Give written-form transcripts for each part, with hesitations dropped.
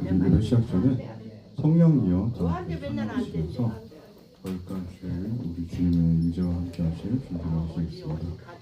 예배를 시작 전에 성령이여 다 주셔서 거기까지 우리 주님의 임재와 함께 하실 준비를 하시겠습니다.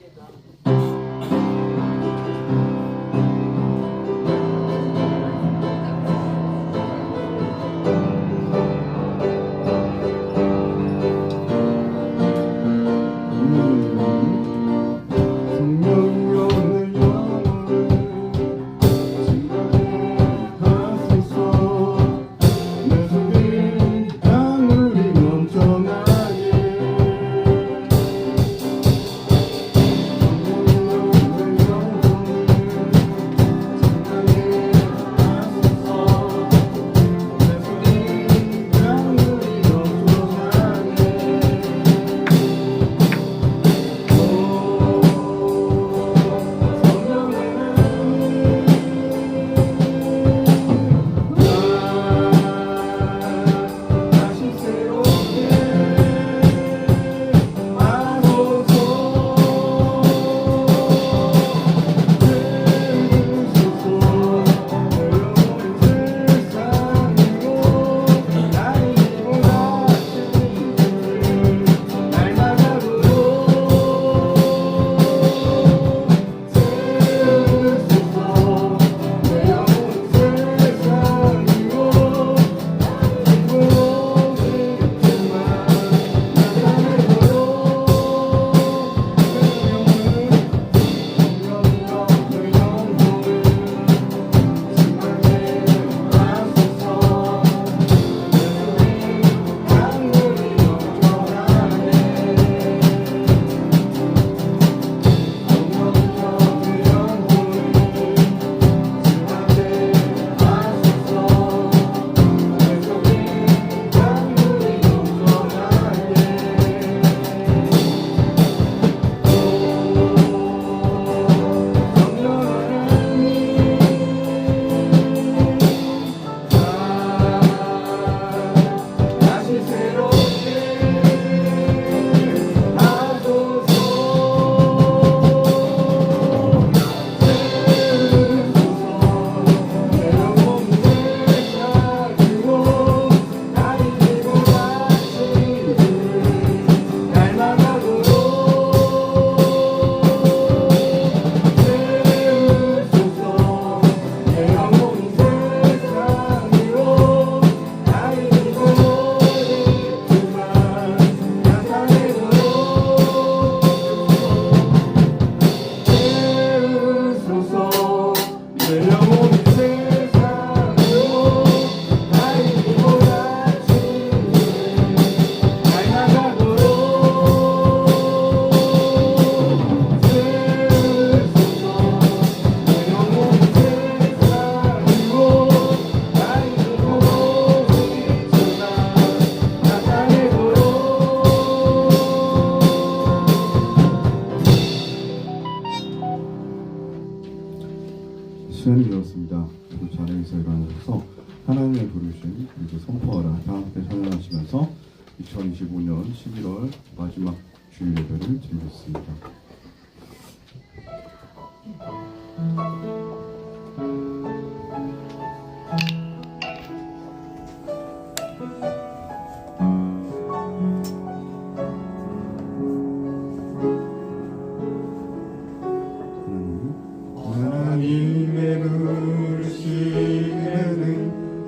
시간이 되었습니다. 그 자리에서 일어나셔서 하나님의 부르심 이제 선포하라 다 함께 찬양하시면서 2025년 11월 마지막 주일 예배를 드리겠습니다. 하나님의 부르심에는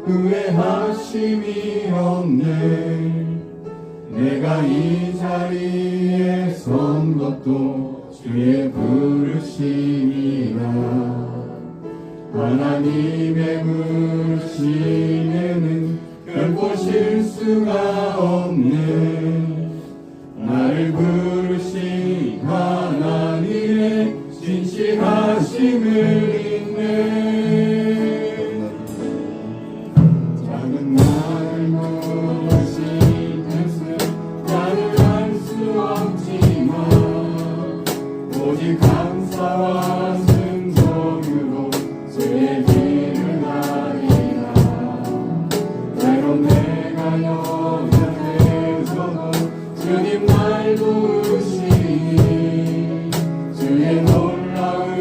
후회하심이 없네. 내가 이 자리에 선 것도 주의 부르심이라. 하나님의 부르심에는 결코 실수가 없네. 나를 부르신 하나님의 진실하심을 믿네. 작은 나를 부르신 뜻은 나를 알 수 없지만 오직 감사와 순종으로 주의 길을 가리라. 때론 내가 연약해서도 주님 날 부르시니 주의 놀라운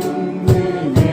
은혜에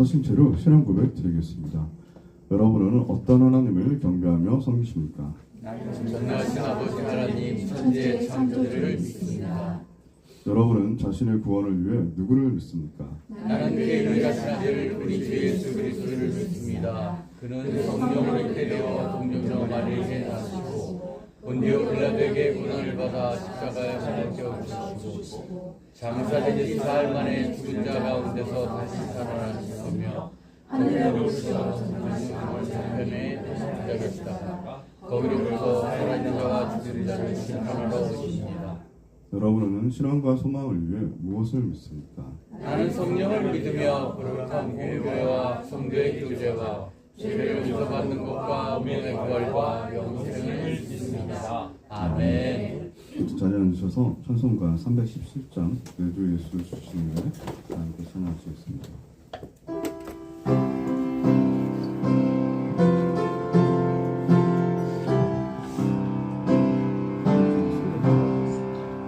서신 채로 신앙 고백 드리겠습니다. 여러분은 어떤 하나님을 경배하며 섬기십니까? 전능하신 아버지 하나님 천지의 창조주를 믿습니다. 여러분은 자신의 구원을 위해 누구를 믿습니까? 나는 그의 유일하신 아들 우리 주 예수 그리스도를 믿습니다. 그는 성령으로 잉태되어 동정녀 마리아에게 나시고 본디오 빌라도에게 고난을 받아 십자가에 달려 죽으시고 장사되니 사흘 만에 죽은 자 가운데서 다시 살아나셨으며 하늘에 오르셔 하나님의 좌편에 앉으시다가 거기로부터 살아있는 자와 죽은 자를 심판하러 오십니다. 여러분은 신앙과 소망을 위해 무엇을 믿습니까? 나는 성령을 믿으며 거룩한 공교회와 성도의 교제와 죄를 용서받는 것과 몸의 부활과 영생을 믿습니다. 아멘. 자리에 앉으셔서 찬송가 317장 내 주 예수 주시는 데 함께 찬양하시겠습니다.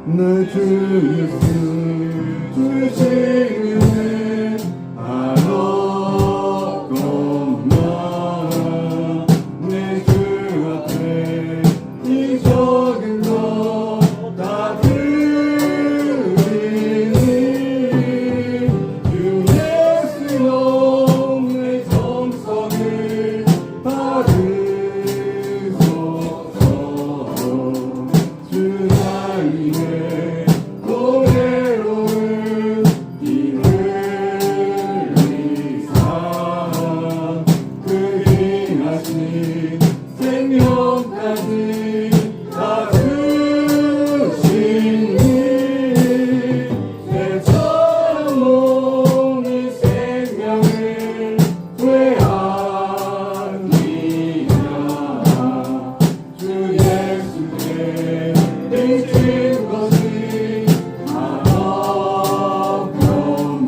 내 주 예수 주시는 바로 것만 내 주 앞에 이 적은 것 다 드리니 주 예수여 내 정성을 받으소서 주 나이에 고래로운 이를 위사 그 귀하신 생명까지 다 주시니 내처럼 몸이 생명을 왜하니냐 주 예수께 비친 것이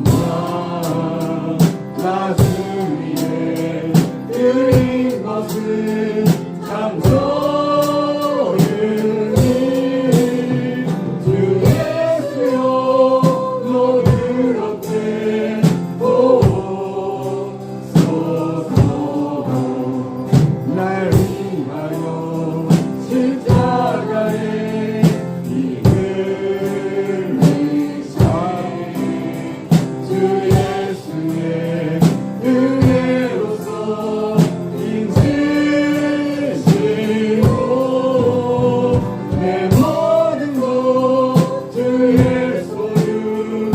하나뿐만 나 주 위에 드린 것은 참소유니 주 예수여 모든 어때 보소서 날 위하여 십자가에 이를 위사 주 예수의 은혜로서 인치시고 내 모든 것 주의 소유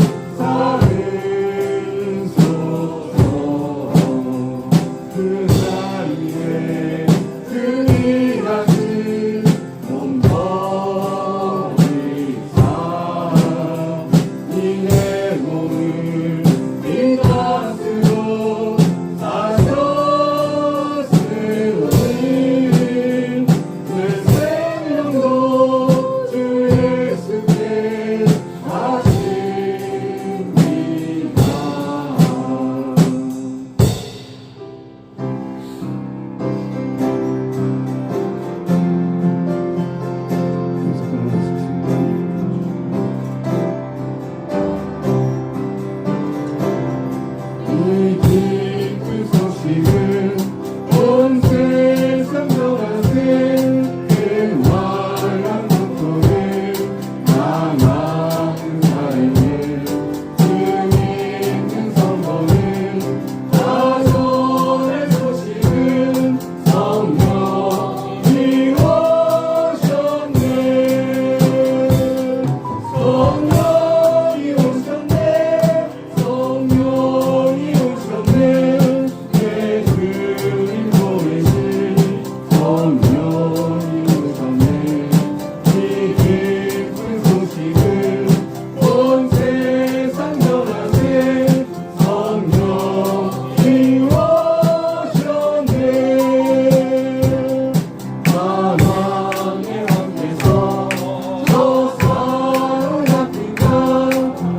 삼으소서 그 자리에 그리하신 몸버리사 이내 몸을 이 탓으로 사셨으니 내 생명도 주 예수께 하십니다. 이 기쁜 소식은 온 세상 전하신 그 환한 고통을 당하는 자에게 주님은 선포는 다전의 소식은 성령이 오셨네 성령이 오셨네 성령이 오셨네 내 주님 보내신 성령이 오셨네 이 기쁜 소식은 온 세상 전하신 성령이 오셨네 사랑의 함께서 저 사랑 아프리카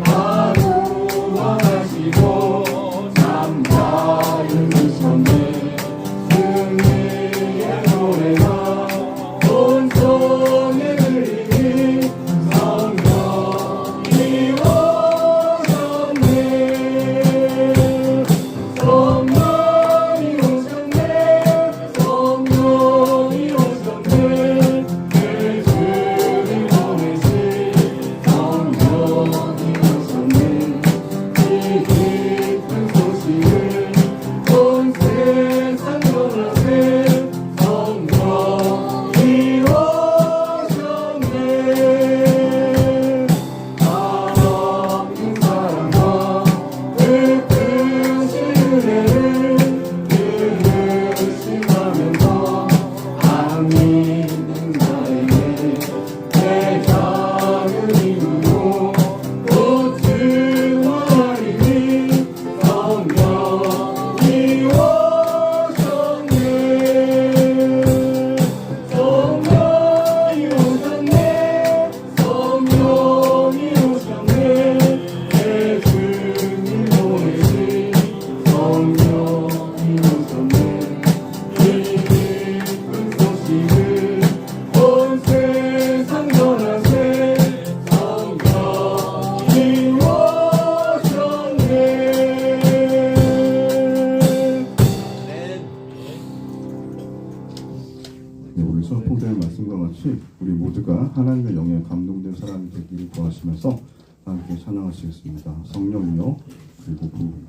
하루와 하시고 잠자유셨네 승리의 노래가 온 손에 들리니 성령이 오셨네 성령이 모두가 하나님의 영에 감동된 사람이 되기를 구하시면서 함께 찬양하시겠습니다. 성령이여 그리고 부흥.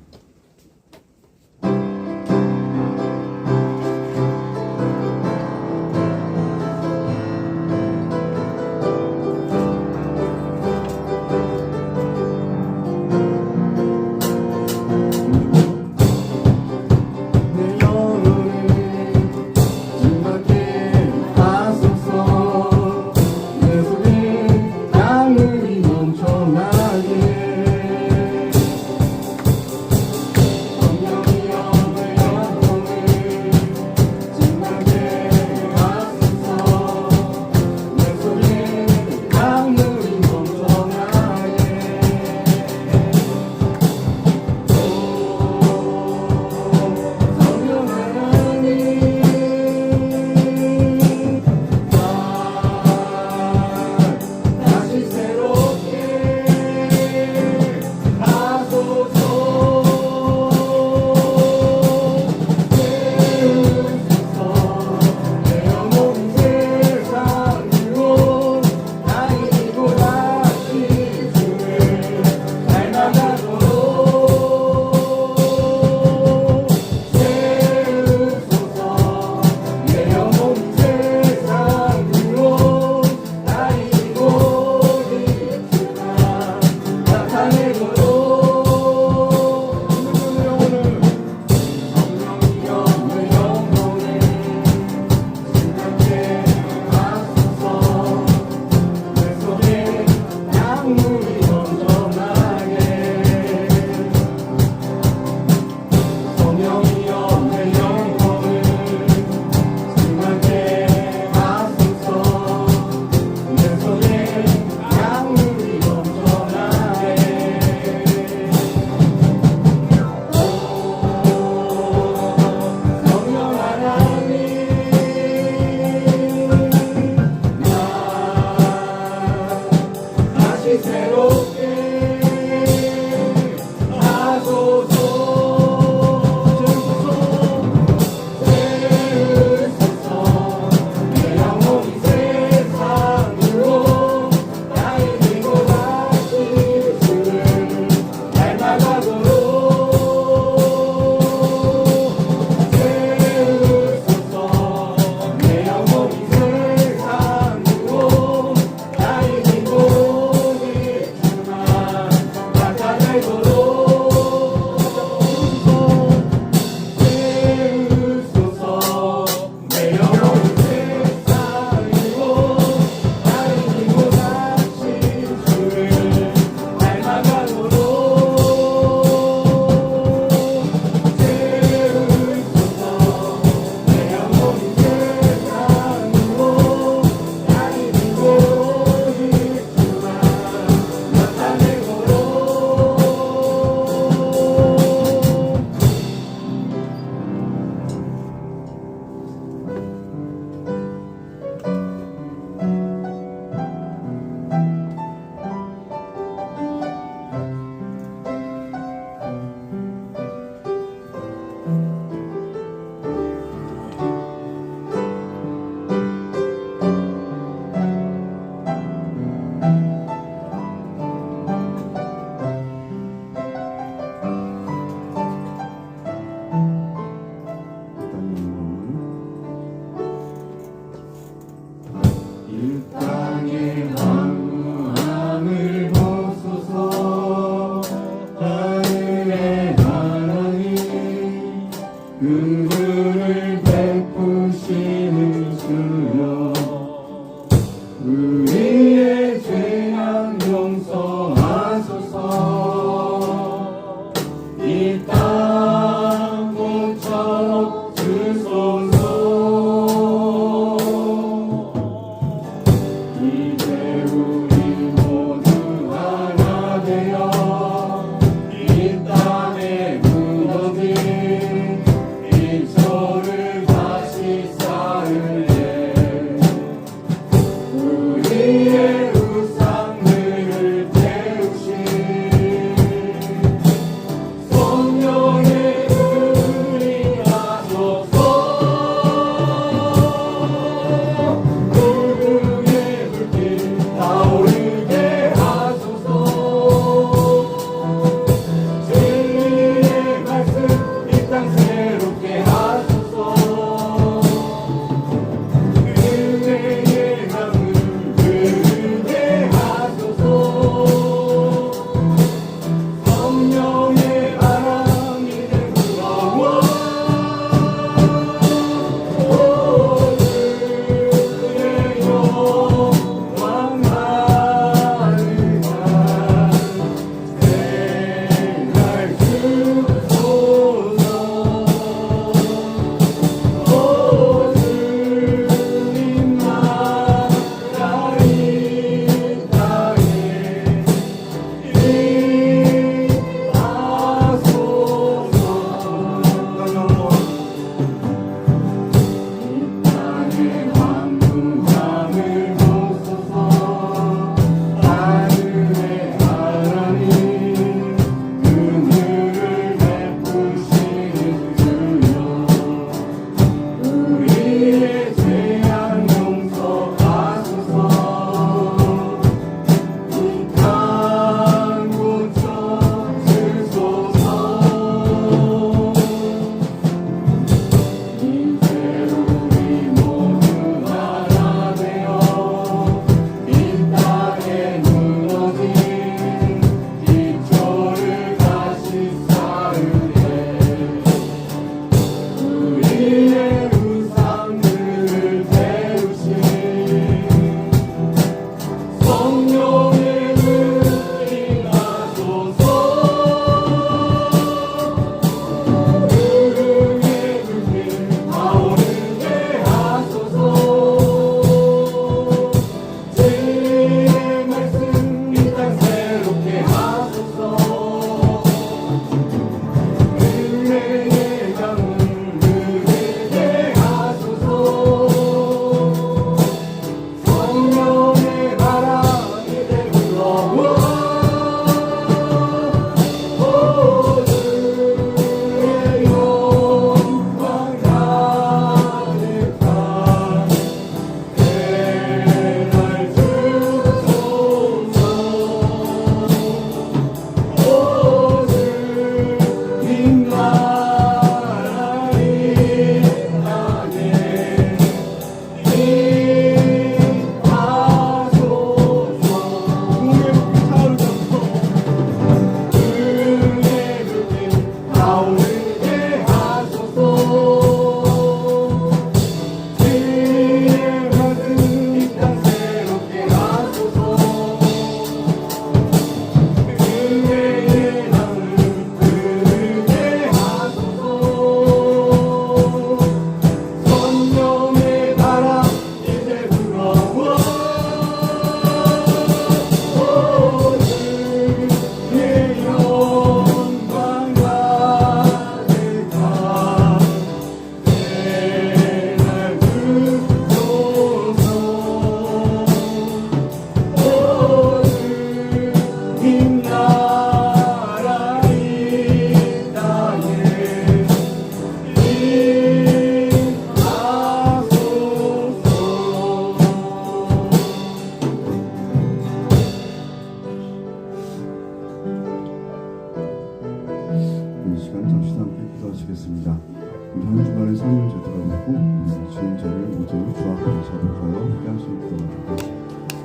삶을 되돌아보고 우리가 지은 죄를 모두 주 앞에 자복하여 회개하시기 바랍니다.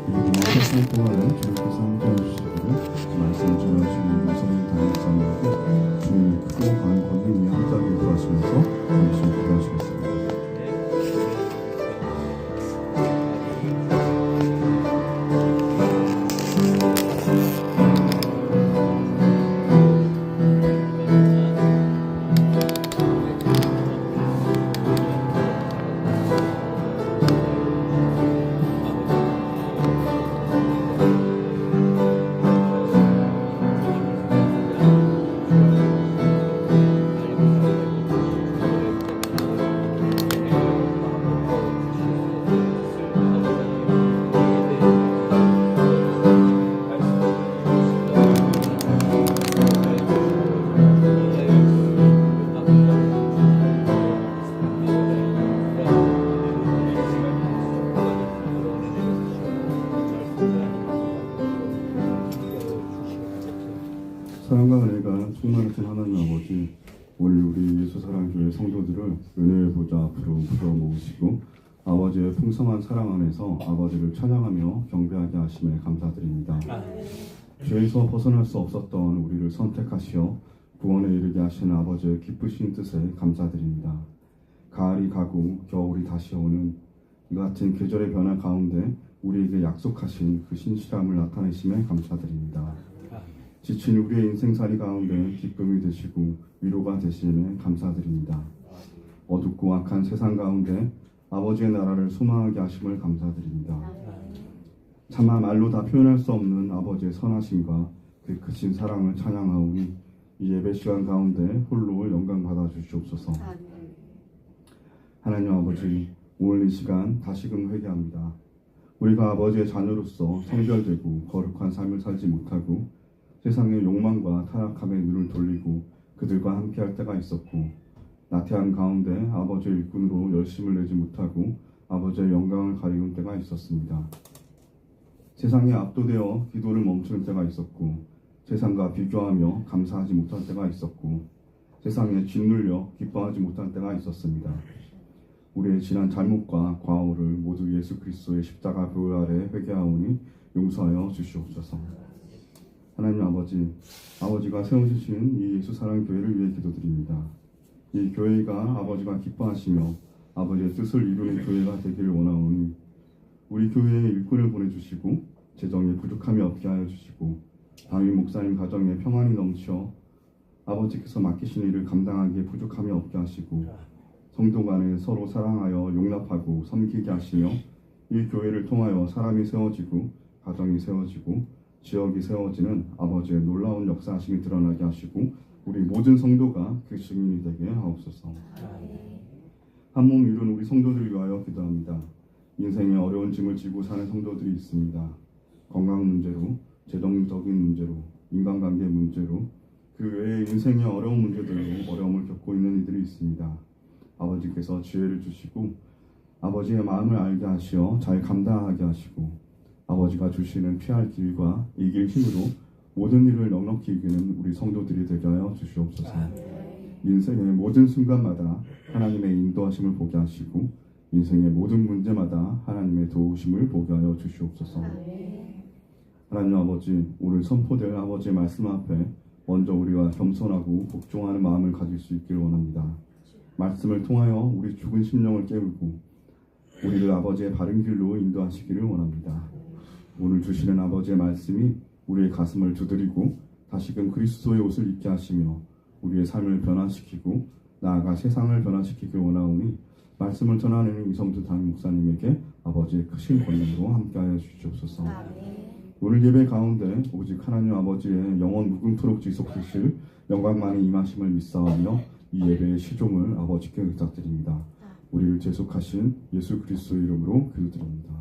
그리고 세상 동안에 주님께서 함께해 주시기를 말씀 전하시는 유성인 담임자님께 주님의 크고 강한 권능 위에 함께하길 구하시면서 잠시 기도하시겠습니다. 사랑과 은혜가 충만하신 하나님 아버지, 오늘 우리 예수사랑교회 성도들을 은혜의 보좌 앞으로 불러 모으시고 아버지의 풍성한 사랑 안에서 아버지를 찬양하며 경배하게 하심에 감사드립니다. 죄에서 벗어날 수 없었던 우리를 선택하시어 구원에 이르게 하시는 아버지의 기쁘신 뜻에 감사드립니다. 가을이 가고 겨울이 다시 오는 이 같은 계절의 변화 가운데 우리에게 약속하신 그 신실함을 나타내심에 감사드립니다. 지친 우리의 인생살이 가운데 기쁨이 되시고 위로가 되심에 감사드립니다. 어둡고 악한 세상 가운데 아버지의 나라를 소망하게 하심을 감사드립니다. 차마 말로 다 표현할 수 없는 아버지의 선하심과 그 크신 사랑을 찬양하오니 이 예배 시간 가운데 홀로 영광 받아 주시옵소서. 하나님 아버지, 오늘 이 시간 다시금 회개합니다. 우리가 아버지의 자녀로서 성별되고 거룩한 삶을 살지 못하고 세상의 욕망과 타락함에 눈을 돌리고 그들과 함께할 때가 있었고 나태한 가운데 아버지의 일꾼으로 열심을 내지 못하고 아버지의 영광을 가리운 때가 있었습니다. 세상에 압도되어 기도를 멈추는 때가 있었고 세상과 비교하며 감사하지 못할 때가 있었고 세상에 짓눌려 기뻐하지 못할 때가 있었습니다. 우리의 지난 잘못과 과오를 모두 예수 그리스도의 십자가 보혈 아래 회개하오니 용서하여 주시옵소서. 하나님 아버지, 아버지가 세우신 이 예수사랑교회를 위해 기도드립니다. 이 교회가 아버지가 기뻐하시며 아버지의 뜻을 이루는 교회가 되기를 원하오니 우리 교회에 일꾼을 보내주시고 재정에 부족함이 없게 하여 주시고 담임 목사님 가정에 평안이 넘쳐 아버지께서 맡기신 일을 감당하기에 부족함이 없게 하시고 성도 간에 서로 사랑하여 용납하고 섬기게 하시며 이 교회를 통하여 사람이 세워지고 가정이 세워지고 지역이 세워지는 아버지의 놀라운 역사하심이 드러나게 하시고 우리 모든 성도가 그 증인이 되게 하옵소서. 한 몸 이룬 우리 성도들을 위하여 기도합니다. 인생의 어려운 짐을 지고 사는 성도들이 있습니다. 건강 문제로, 재정적인 문제로, 인간관계 문제로 그 외에 인생의 어려운 문제들로 어려움을 겪고 있는 이들이 있습니다. 아버지께서 지혜를 주시고 아버지의 마음을 알게 하시어 잘 감당하게 하시고 아버지가 주시는 피할 길과 이길 힘으로 모든 일을 넉넉히 이기는 우리 성도들이 되게 하여 주시옵소서. 인생의 모든 순간마다 하나님의 인도하심을 보게 하시고 인생의 모든 문제마다 하나님의 도우심을 보게 하여 주시옵소서. 하나님 아버지, 오늘 선포될 아버지의 말씀 앞에 먼저 우리가 겸손하고 복종하는 마음을 가질 수 있기를 원합니다. 말씀을 통하여 우리 죽은 심령을 깨우고 우리를 아버지의 바른 길로 인도하시기를 원합니다. 오늘 주시는 아버지의 말씀이 우리의 가슴을 두드리고 다시금 그리스도의 옷을 입게 하시며 우리의 삶을 변화시키고 나아가 세상을 변화시키길 원하오니 말씀을 전하는 이성준 담임 목사님에게 아버지의 크신 권능으로 함께하여 주시옵소서. 오늘 예배 가운데 오직 하나님 아버지의 영원 무궁토록 지속되실 영광만이 임하심을 믿사오며 이 예배의 시종을 아버지께 의탁드립니다. 우리를 제속하신 예수 그리스도의 이름으로 기도드립니다.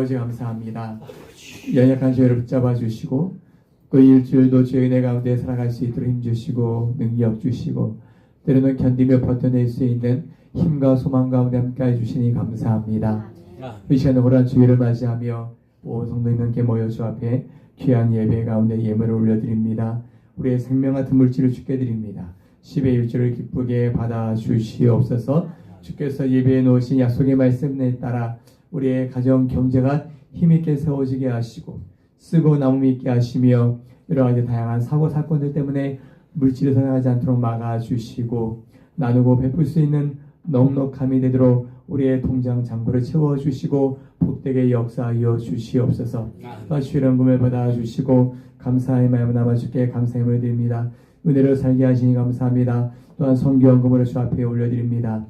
아버지 감사합니다. 연약한 저희를 붙잡아 주시고 또 일주일도 주의 은혜 가운데 살아갈 수 있도록 힘주시고 능력 주시고 때로는 견디며 버텨낼 수 있는 힘과 소망 가운데 함께해 주시니 감사합니다. 이 시간에 오란 주일을 맞이하며 온 성도님께 모여 주 앞에 귀한 예배 가운데 예물을 올려드립니다. 우리의 생명 같은 물질을 주께 드립니다. 10의 1조를 기쁘게 받아 주시옵소서. 주께서 예배해 놓으신 약속의 말씀에 따라 우리의 가정 경제가 힘있게 세워지게 하시고 쓰고 나눔 있게 하시며 여러 가지 다양한 사고 사건들 때문에 물질이 성장하지 않도록 막아주시고 나누고 베풀 수 있는 넉넉함이 되도록 우리의 통장 잔고를 채워주시고 복되게 역사하여 주시옵소서. 주의 은금을 받아주시고 감사의 마음을 남아 주께 감사의 힘을 드립니다. 은혜로 살게 하시니 감사합니다. 또한 성교연금으로 주 앞에 올려드립니다.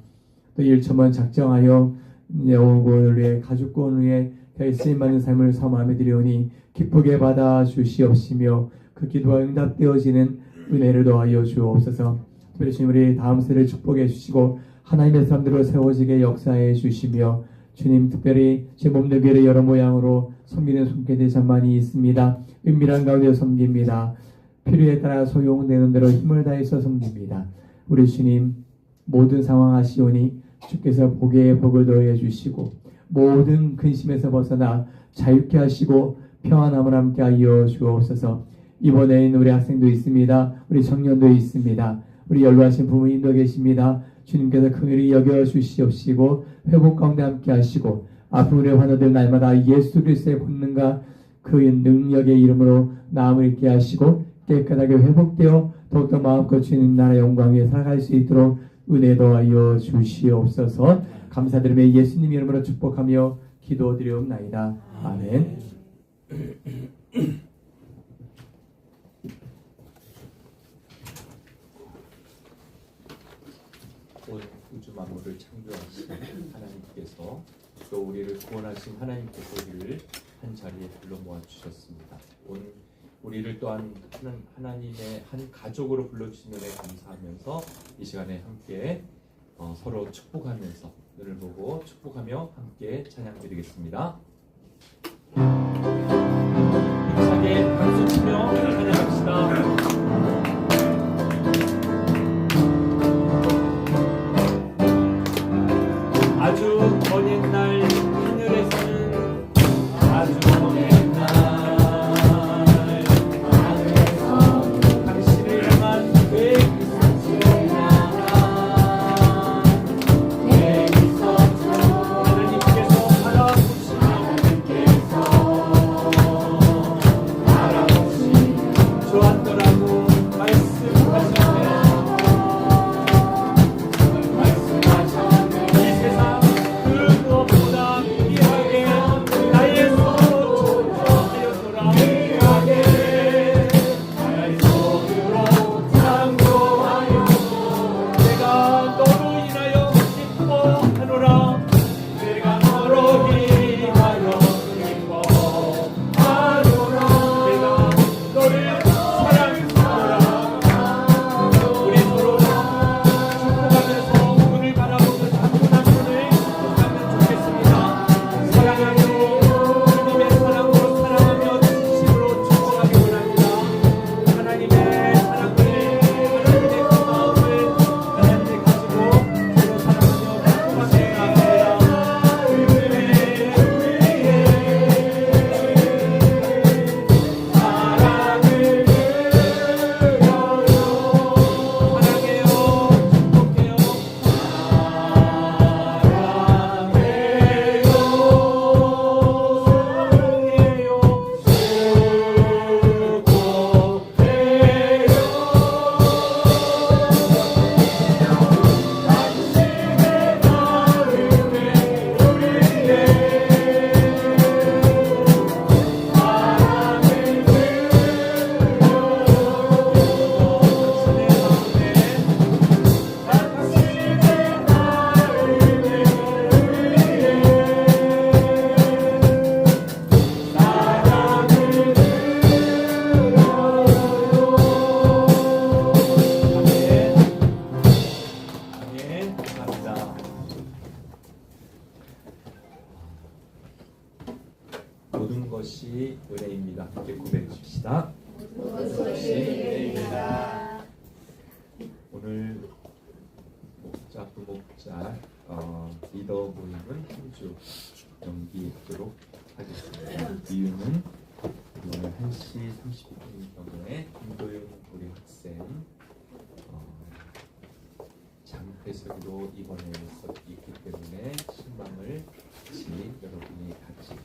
또 1천만 작정하여 영혼을 위해 가족권을 위해 쓰임받는 삶을 사모하며 드리오니 기쁘게 받아 주시옵시며 그 기도가 응답되어지는 은혜를 더하여 주옵소서. 특별히 주님 우리 다음 세대를 축복해 주시고 하나님의 사람들로 세워지게 역사해 주시며 주님 특별히 제 몸들 교회를 여러 모양으로 섬기는 손길들이 참 많이 있습니다. 은밀한 가운데 섬깁니다. 필요에 따라 소용되는 대로 힘을 다해서 섬깁니다. 우리 주님 모든 상황 하시오니 주께서 복에 복을 더해 주시고 모든 근심에서 벗어나 자유케 하시고 평안함을 함께 하여 주옵소서. 이번에는 우리 학생도 있습니다. 우리 청년도 있습니다. 우리 연로하신 부모님도 계십니다. 주님께서 긍휼히 여겨 주시옵시고 회복 가운데 함께 하시고 아픈 우리의 환우들 날마다 예수 그리스도의 권능과 그 능력의 이름으로 나음을 잊게 하시고 깨끗하게 회복되어 더욱더 마음껏 주님 나라 영광 위에 살아갈 수 있도록 은혜 더하여 주시옵소서. 감사드리며 예수님 이름으로 축복하며 기도드리옵나이다. 아멘. 온 우주 만물을 창조하신 하나님께서 또 우리를 구원하신 하나님께서 우리를 한 자리에 불러 모아 주셨습니다. 우리를 또한 하나님의 한 가족으로 불러주신 은혜 감사하면서 이 시간에 함께 서로 축복하면서 눈을 보고 축복하며 함께 찬양드리겠습니다. 힘차게 박수 치며 찬양합시다. 아주 먼 옛날 하늘에서는 아주 먼 옛날 하늘에서 당신을 향한 계획이 있었죠. 하나님께서 바라보시며 합시다. 오늘 목자 부목자 리더 모임은 한 주 연기하도록 하겠습니다. 이유는 오늘 1시 30분경에 김도윤 우리 학생 장폐석으로 입원해 있기 때문에 신방을 같이 여러분이 같이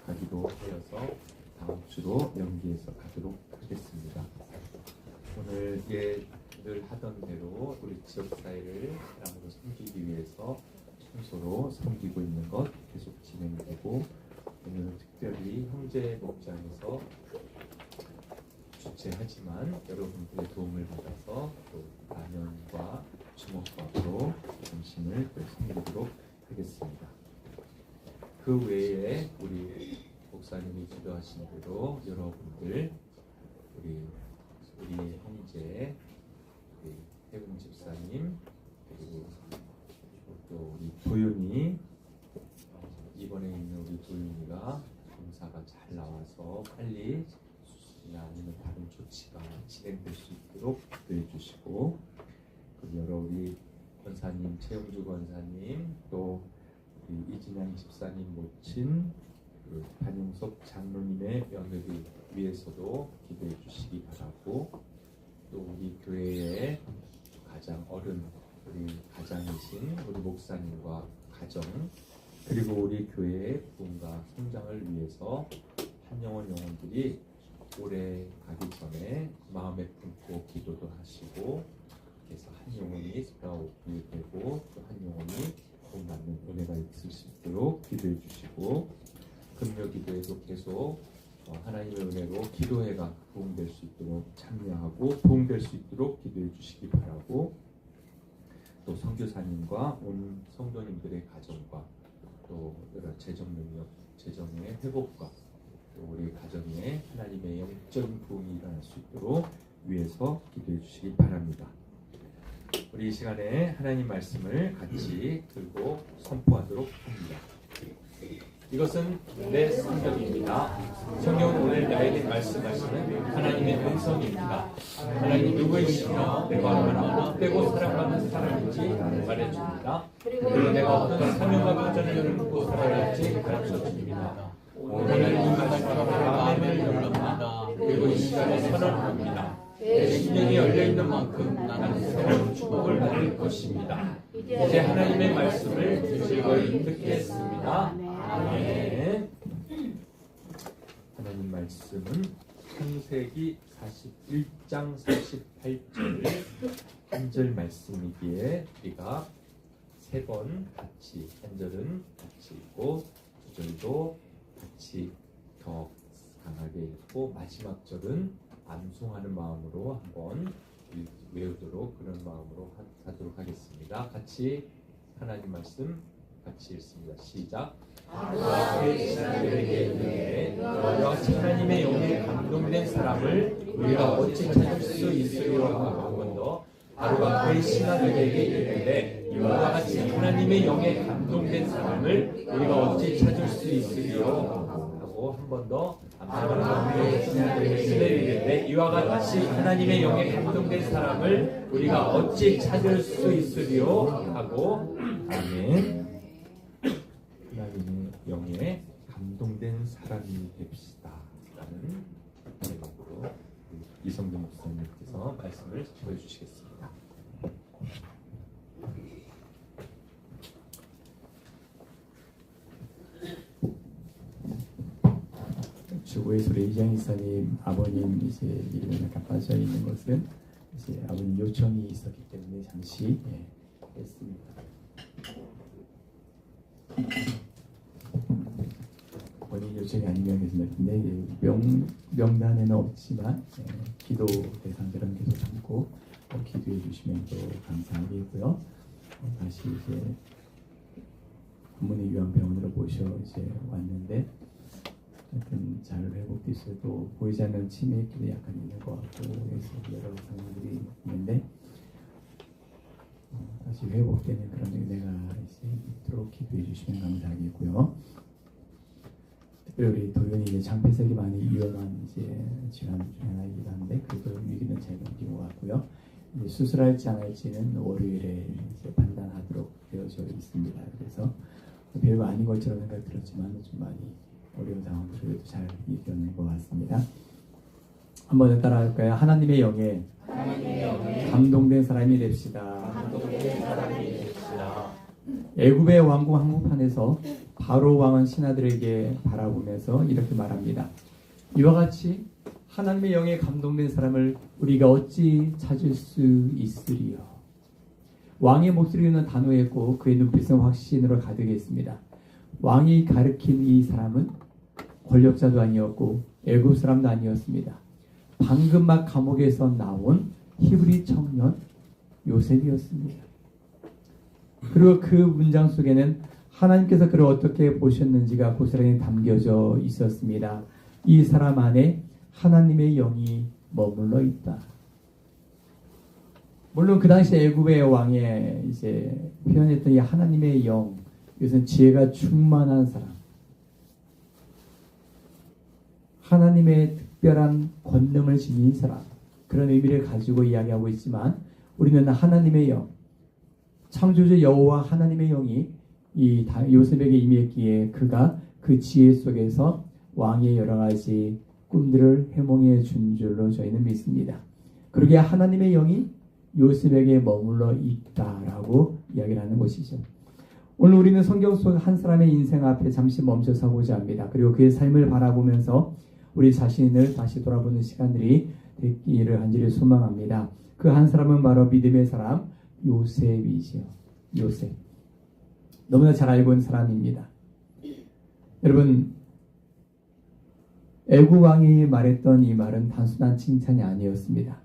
가기로 하여서 다음 주로 연기해서 가도록 하겠습니다. 오늘 늘 하던 대로 우리 지역사회를 사랑으로 섬기기 위해서 청소로 섬기고 있는 것 계속 진행되고, 오늘 특별히 형제 목장에서 주최하지만 여러분들의 도움을 받아서 또 라면과 주먹밥으로 점심을 또 섬기도록 하겠습니다. 그 외에 우리 목사님이 기도하신 대로 여러분들 우리 형제 해봉 집사님 그리고 또 우리 도윤이 이번에 있는 우리 도윤이가 검사가 잘 나와서 빨리 수술이나 아니면 다른 조치가 진행될 수 있도록 기도해 주시고, 그리고 여러 우리 권사님 최영주 권사님 또 우리 이진양 집사님 모친 반용석 장로님의 며느리 위해서도 기도해 주시기 바라고, 또 우리 교회의 가장 어른 우리 가장이신 우리 목사님과 가정, 그리고 우리 교회의 부흥과 성장을 위해서 한영원 영혼들이 올해 가기 전에 마음에 품고 기도도 하시고, 그래서 한 영혼이 스페어오픈이 되고 또 한 영혼이 구원받는 은혜가 있을 수 있도록 기도해 주시고, 금요 기도에도 계속 하나님의 은혜로 기도회가 부흥될 수 있도록 참여하고 부흥될 수 있도록 기도해 주시기 바라고, 또 선교사님과 온 성도님들의 가정과 또 여러 재정 능력, 재정의 회복과 또 우리 가정에 하나님의 영적인 부흥이 일어날 수 있도록 위해서 기도해 주시기 바랍니다. 우리 이 시간에 하나님 말씀을 같이 들고 선포하도록 합니다. 이것은 내 성경입니다. 성경은 오늘 나에게 말씀하시는 하나님의 음성입니다. 하나님 누구이시며 내가 얼마나 헛되고 사랑받는 사람인지 말해줍니다. 그리고 내가 어떤 사명과 비전을 갖고 살아야 할지 가르쳐줍니다. 오늘 이 말씀과 마음을 열랍니다. 그리고 이 시간에 선언합니다. 내 심령이 열려있는 만큼 나는 새로운 축복을 받을 것입니다. 이제 하나님의 말씀을 즐거이 듣겠습니다. 아멘. 하나님 말씀은 창세기 41장 48절 한 절 말씀이기에 우리가 세 번 같이, 한 절은 같이 읽고 두 절도 같이 더 강하게 읽고 마지막 절은 암송하는 마음으로 한번 외우도록, 그런 마음으로 하도록 하겠습니다. 같이 하나님 말씀 같이 읽습니다. 시작. 너와 하나님의 영에 감동된 사람을 우리가 어찌 찾을 수 있으리요 하고 한 번 더, 바로가 그의 신하들에게 이르되 이와 같이 하나님의 영에 감동된 사람을 우리가 어찌 찾을 수 있으리요 하고 한 번 더, 바로가 그의 신하들에게 이르되 이와 같이 하나님의 영에 감동된 사람을 우리가 어찌 찾을 수 있으리요 하고. 아멘. 하나님의 영에 감동된 사람이 됩시다 라는 제목으로 이성근 목사님께서 말씀을 보여주시겠습니다. 주보에서 이장 이사님 아버님 이제 일에 약간 빠져 있는 것은 이제 아버님 요청이 있었기 때문에 잠시 했습니다. 본인 요청이 아니면 했는데 명단에는 없지만 기도 대상들은 계속 담고 기도해 주시면 또 감사하겠고요. 다시 이제 부모님 요양병원으로 모셔 이제 왔는데 하여튼 잘 회복됐어요. 또 보이지 않는 치매기도 약간 있는 것 같고 그래서 여러 상황들이 있는데 다시 회복되는 그런 은혜가 이제 있도록 기도해 주시면 감사하겠고요. 그리고 우리 도윤이 이제 장폐색이 많이 위험한 이제 질환 중에 하나이기도 한데 그래도 위기는 잘 견딘 것 같고요. 이제 수술할지 안 할지는 월요일에 이제 판단하도록 되어져 있습니다. 그래서 별거 아닌 것처럼 생각 들었지만 좀 많이 어려운 상황을 그래도 잘 이겨낸 것 같습니다. 한번 따라할까요? 하나님의 영에 감동된 사람이 됩시다. 애굽의 왕궁 한복판에서 바로 왕은 신하들에게 바라보면서 이렇게 말합니다. 이와 같이 하나님의 영에 감동된 사람을 우리가 어찌 찾을 수 있으리요. 왕의 목소리는 단호했고 그의 눈빛은 확신으로 가득했습니다. 왕이 가리킨 이 사람은 권력자도 아니었고 애굽 사람도 아니었습니다. 방금 막 감옥에서 나온 히브리 청년 요셉이었습니다. 그리고 그 문장 속에는 하나님께서 그를 어떻게 보셨는지가 고스란히 담겨져 있었습니다. 이 사람 안에 하나님의 영이 머물러 있다. 물론 그 당시 애굽의 왕에 이제 표현했던 이 하나님의 영, 이것은 지혜가 충만한 사람, 하나님의 특별한 권능을 지닌 사람, 그런 의미를 가지고 이야기하고 있지만 우리는 하나님의 영, 창조주 여호와 하나님의 영이 이 요셉에게 임했기에 그가 그 지혜 속에서 왕의 여러 가지 꿈들을 해몽해 준 줄로 저희는 믿습니다. 그러기에 하나님의 영이 요셉에게 머물러 있다라고 이야기를 하는 것이죠. 오늘 우리는 성경 속 한 사람의 인생 앞에 잠시 멈춰 서보자 합니다. 그리고 그의 삶을 바라보면서 우리 자신을 다시 돌아보는 시간들이 되기를 간절히 소망합니다. 그 한 사람은 바로 믿음의 사람 요셉이지요. 요셉. 너무나 잘 알고 있는 사람입니다. 여러분, 애굽 왕이 말했던 이 말은 단순한 칭찬이 아니었습니다.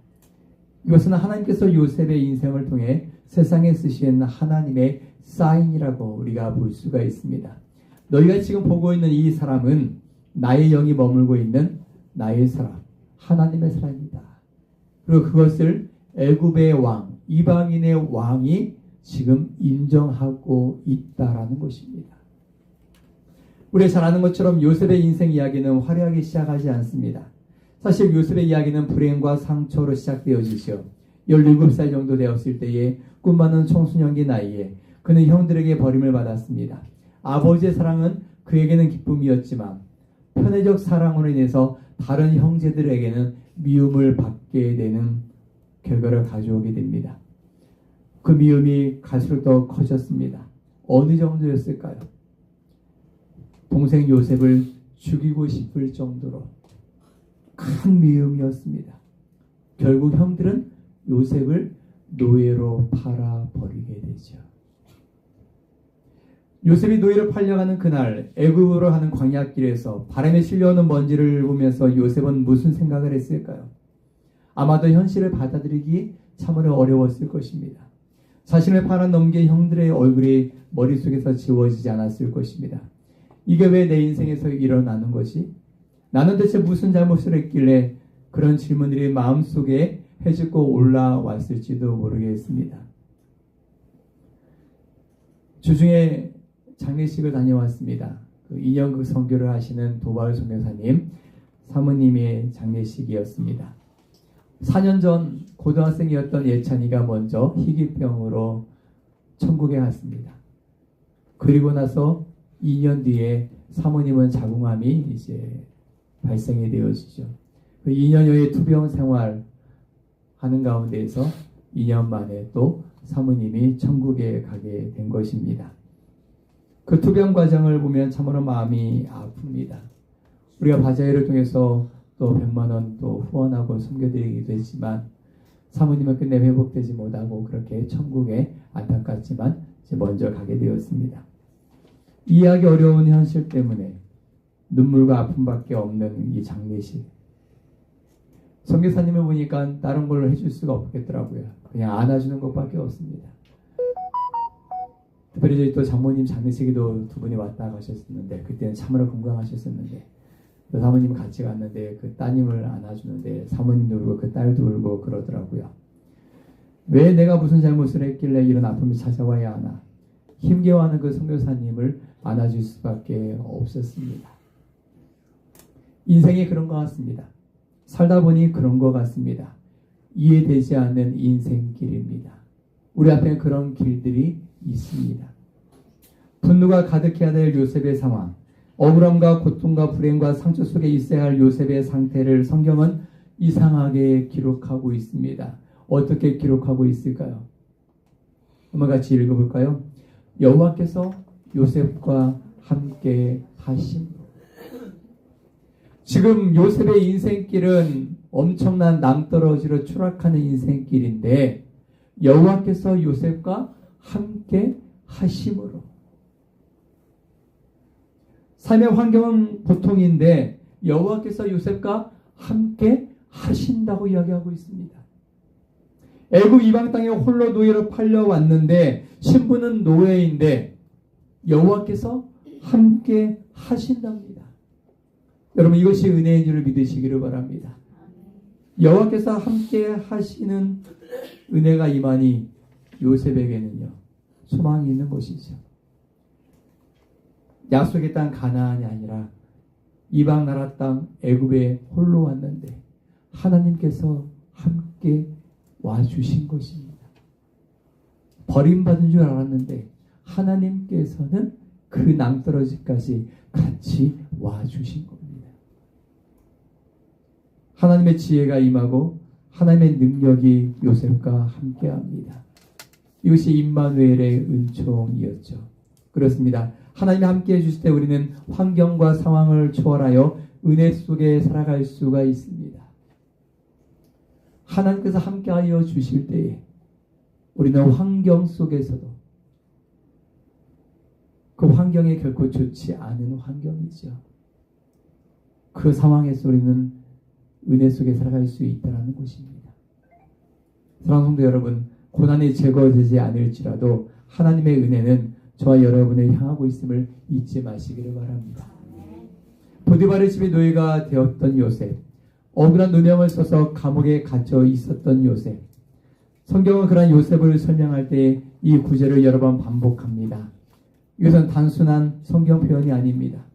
이것은 하나님께서 요셉의 인생을 통해 세상에 쓰신 하나님의 사인이라고 우리가 볼 수가 있습니다. 너희가 지금 보고 있는 이 사람은 나의 영이 머물고 있는 나의 사람, 하나님의 사람이다. 그리고 그것을 애굽의 왕, 이방인의 왕이 지금 인정하고 있다라는 것입니다. 우리가 잘 아는 것처럼 요셉의 인생 이야기는 화려하게 시작하지 않습니다. 사실 요셉의 이야기는 불행과 상처로 시작되어지죠. 17살 정도 되었을 때에 꿈 많은 청소년기 나이에 그는 형들에게 버림을 받았습니다. 아버지의 사랑은 그에게는 기쁨이었지만 편애적 사랑으로 인해서 다른 형제들에게는 미움을 받게 되는 결과를 가져오게 됩니다. 그 미움이 갈수록 더 커졌습니다. 어느 정도였을까요? 동생 요셉을 죽이고 싶을 정도로 큰 미움이었습니다. 결국 형들은 요셉을 노예로 팔아버리게 되죠. 요셉이 노예로 팔려가는 그날 애굽으로 가는 광야길에서 바람에 실려오는 먼지를 보면서 요셉은 무슨 생각을 했을까요? 아마도 현실을 받아들이기 참으로 어려웠을 것입니다. 자신을 팔아 넘긴 형들의 얼굴이 머릿속에서 지워지지 않았을 것입니다. 이게 왜 내 인생에서 일어나는 것이? 나는 대체 무슨 잘못을 했길래 그런 질문들이 마음속에 헤집고 올라왔을지도 모르겠습니다. 주중에 장례식을 다녀왔습니다. 그 2년 그 선교를 하시는 도바을 선교사님 사모님의 장례식이었습니다. 4년 전 고등학생이었던 예찬이가 먼저 희귀병으로 천국에 갔습니다. 그리고 나서 2년 뒤에 사모님은 자궁암이 이제 발생이 되어지죠. 그 2년여의 투병 생활 하는 가운데에서 2년 만에 또 사모님이 천국에 가게 된 것입니다. 그 투병 과정을 보면 참으로 마음이 아픕니다. 우리가 바자회를 통해서 또 100만 원 또 후원하고 섬겨드리기도 했지만 사모님은 끝내 회복되지 못하고 그렇게 천국에 안타깝지만 이제 먼저 가게 되었습니다. 이해하기 어려운 현실 때문에 눈물과 아픔밖에 없는 이 장례식. 선교사님을 보니까 다른 걸로 해줄 수가 없겠더라고요. 그냥 안아주는 것밖에 없습니다. 특별히 저희 또 장모님 장례식에도 두 분이 왔다 가셨었는데 그때는 참으로 건강하셨었는데 그 사모님 같이 갔는데 그 따님을 안아주는데 사모님도 울고 그 딸도 울고 그러더라고요. 왜 내가 무슨 잘못을 했길래 이런 아픔이 찾아와야 하나. 힘겨워하는 그 선교사님을 안아줄 수밖에 없었습니다. 인생이 그런 것 같습니다. 살다 보니 그런 것 같습니다. 이해되지 않는 인생길입니다. 우리 앞에 그런 길들이 있습니다. 분노가 가득해야 될 요셉의 상황, 억울함과 고통과 불행과 상처 속에 있어야 할 요셉의 상태를 성경은 이상하게 기록하고 있습니다. 어떻게 기록하고 있을까요? 한번 같이 읽어볼까요? 여호와께서 요셉과 함께 하심. 지금 요셉의 인생길은 엄청난 낭떠러지로 추락하는 인생길인데 여호와께서 요셉과 함께 하심으로, 삶의 환경은 보통인데 여호와께서 요셉과 함께 하신다고 이야기하고 있습니다. 애굽 이방 땅에 홀로 노예로 팔려왔는데 신부는 노예인데 여호와께서 함께 하신답니다. 여러분, 이것이 은혜인 줄 믿으시기를 바랍니다. 여호와께서 함께 하시는 은혜가 임하니 요셉에게는요 소망이 있는 것이죠. 약속의 땅 가나안이 아니라 이방 나라 땅 애굽에 홀로 왔는데 하나님께서 함께 와주신 것입니다. 버림받은 줄 알았는데 하나님께서는 그 낭떠러지까지 같이 와주신 겁니다. 하나님의 지혜가 임하고 하나님의 능력이 요셉과 함께합니다. 이것이 임마누엘의 은총이었죠. 그렇습니다. 하나님이 함께해 주실 때 우리는 환경과 상황을 초월하여 은혜 속에 살아갈 수가 있습니다. 하나님께서 함께하여 주실 때에 우리는 환경 속에서도 그 환경이 결코 좋지 않은 환경이죠. 그 상황에서 우리는 은혜 속에 살아갈 수 있다는 것입니다. 사랑하는 성도 여러분, 고난이 제거되지 않을지라도 하나님의 은혜는 저와 여러분을 향하고 있음을 잊지 마시기를 바랍니다. 보디발의 집의 노예가 되었던 요셉, 억울한 누명을 써서 감옥에 갇혀 있었던 요셉. 성경은 그러한 요셉을 설명할 때 이 구절을 여러 번 반복합니다. 이것은 단순한 성경 표현이 아닙니다.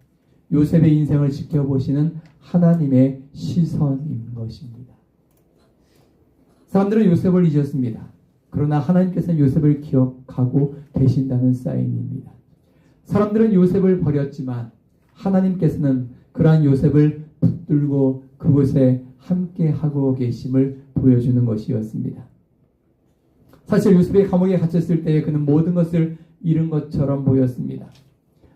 요셉의 인생을 지켜보시는 하나님의 시선인 것입니다. 사람들은 요셉을 잊었습니다. 그러나 하나님께서는 요셉을 기억하고 계신다는 사인입니다. 사람들은 요셉을 버렸지만 하나님께서는 그러한 요셉을 붙들고 그곳에 함께하고 계심을 보여주는 것이었습니다. 사실 요셉이 감옥에 갇혔을 때 그는 모든 것을 잃은 것처럼 보였습니다.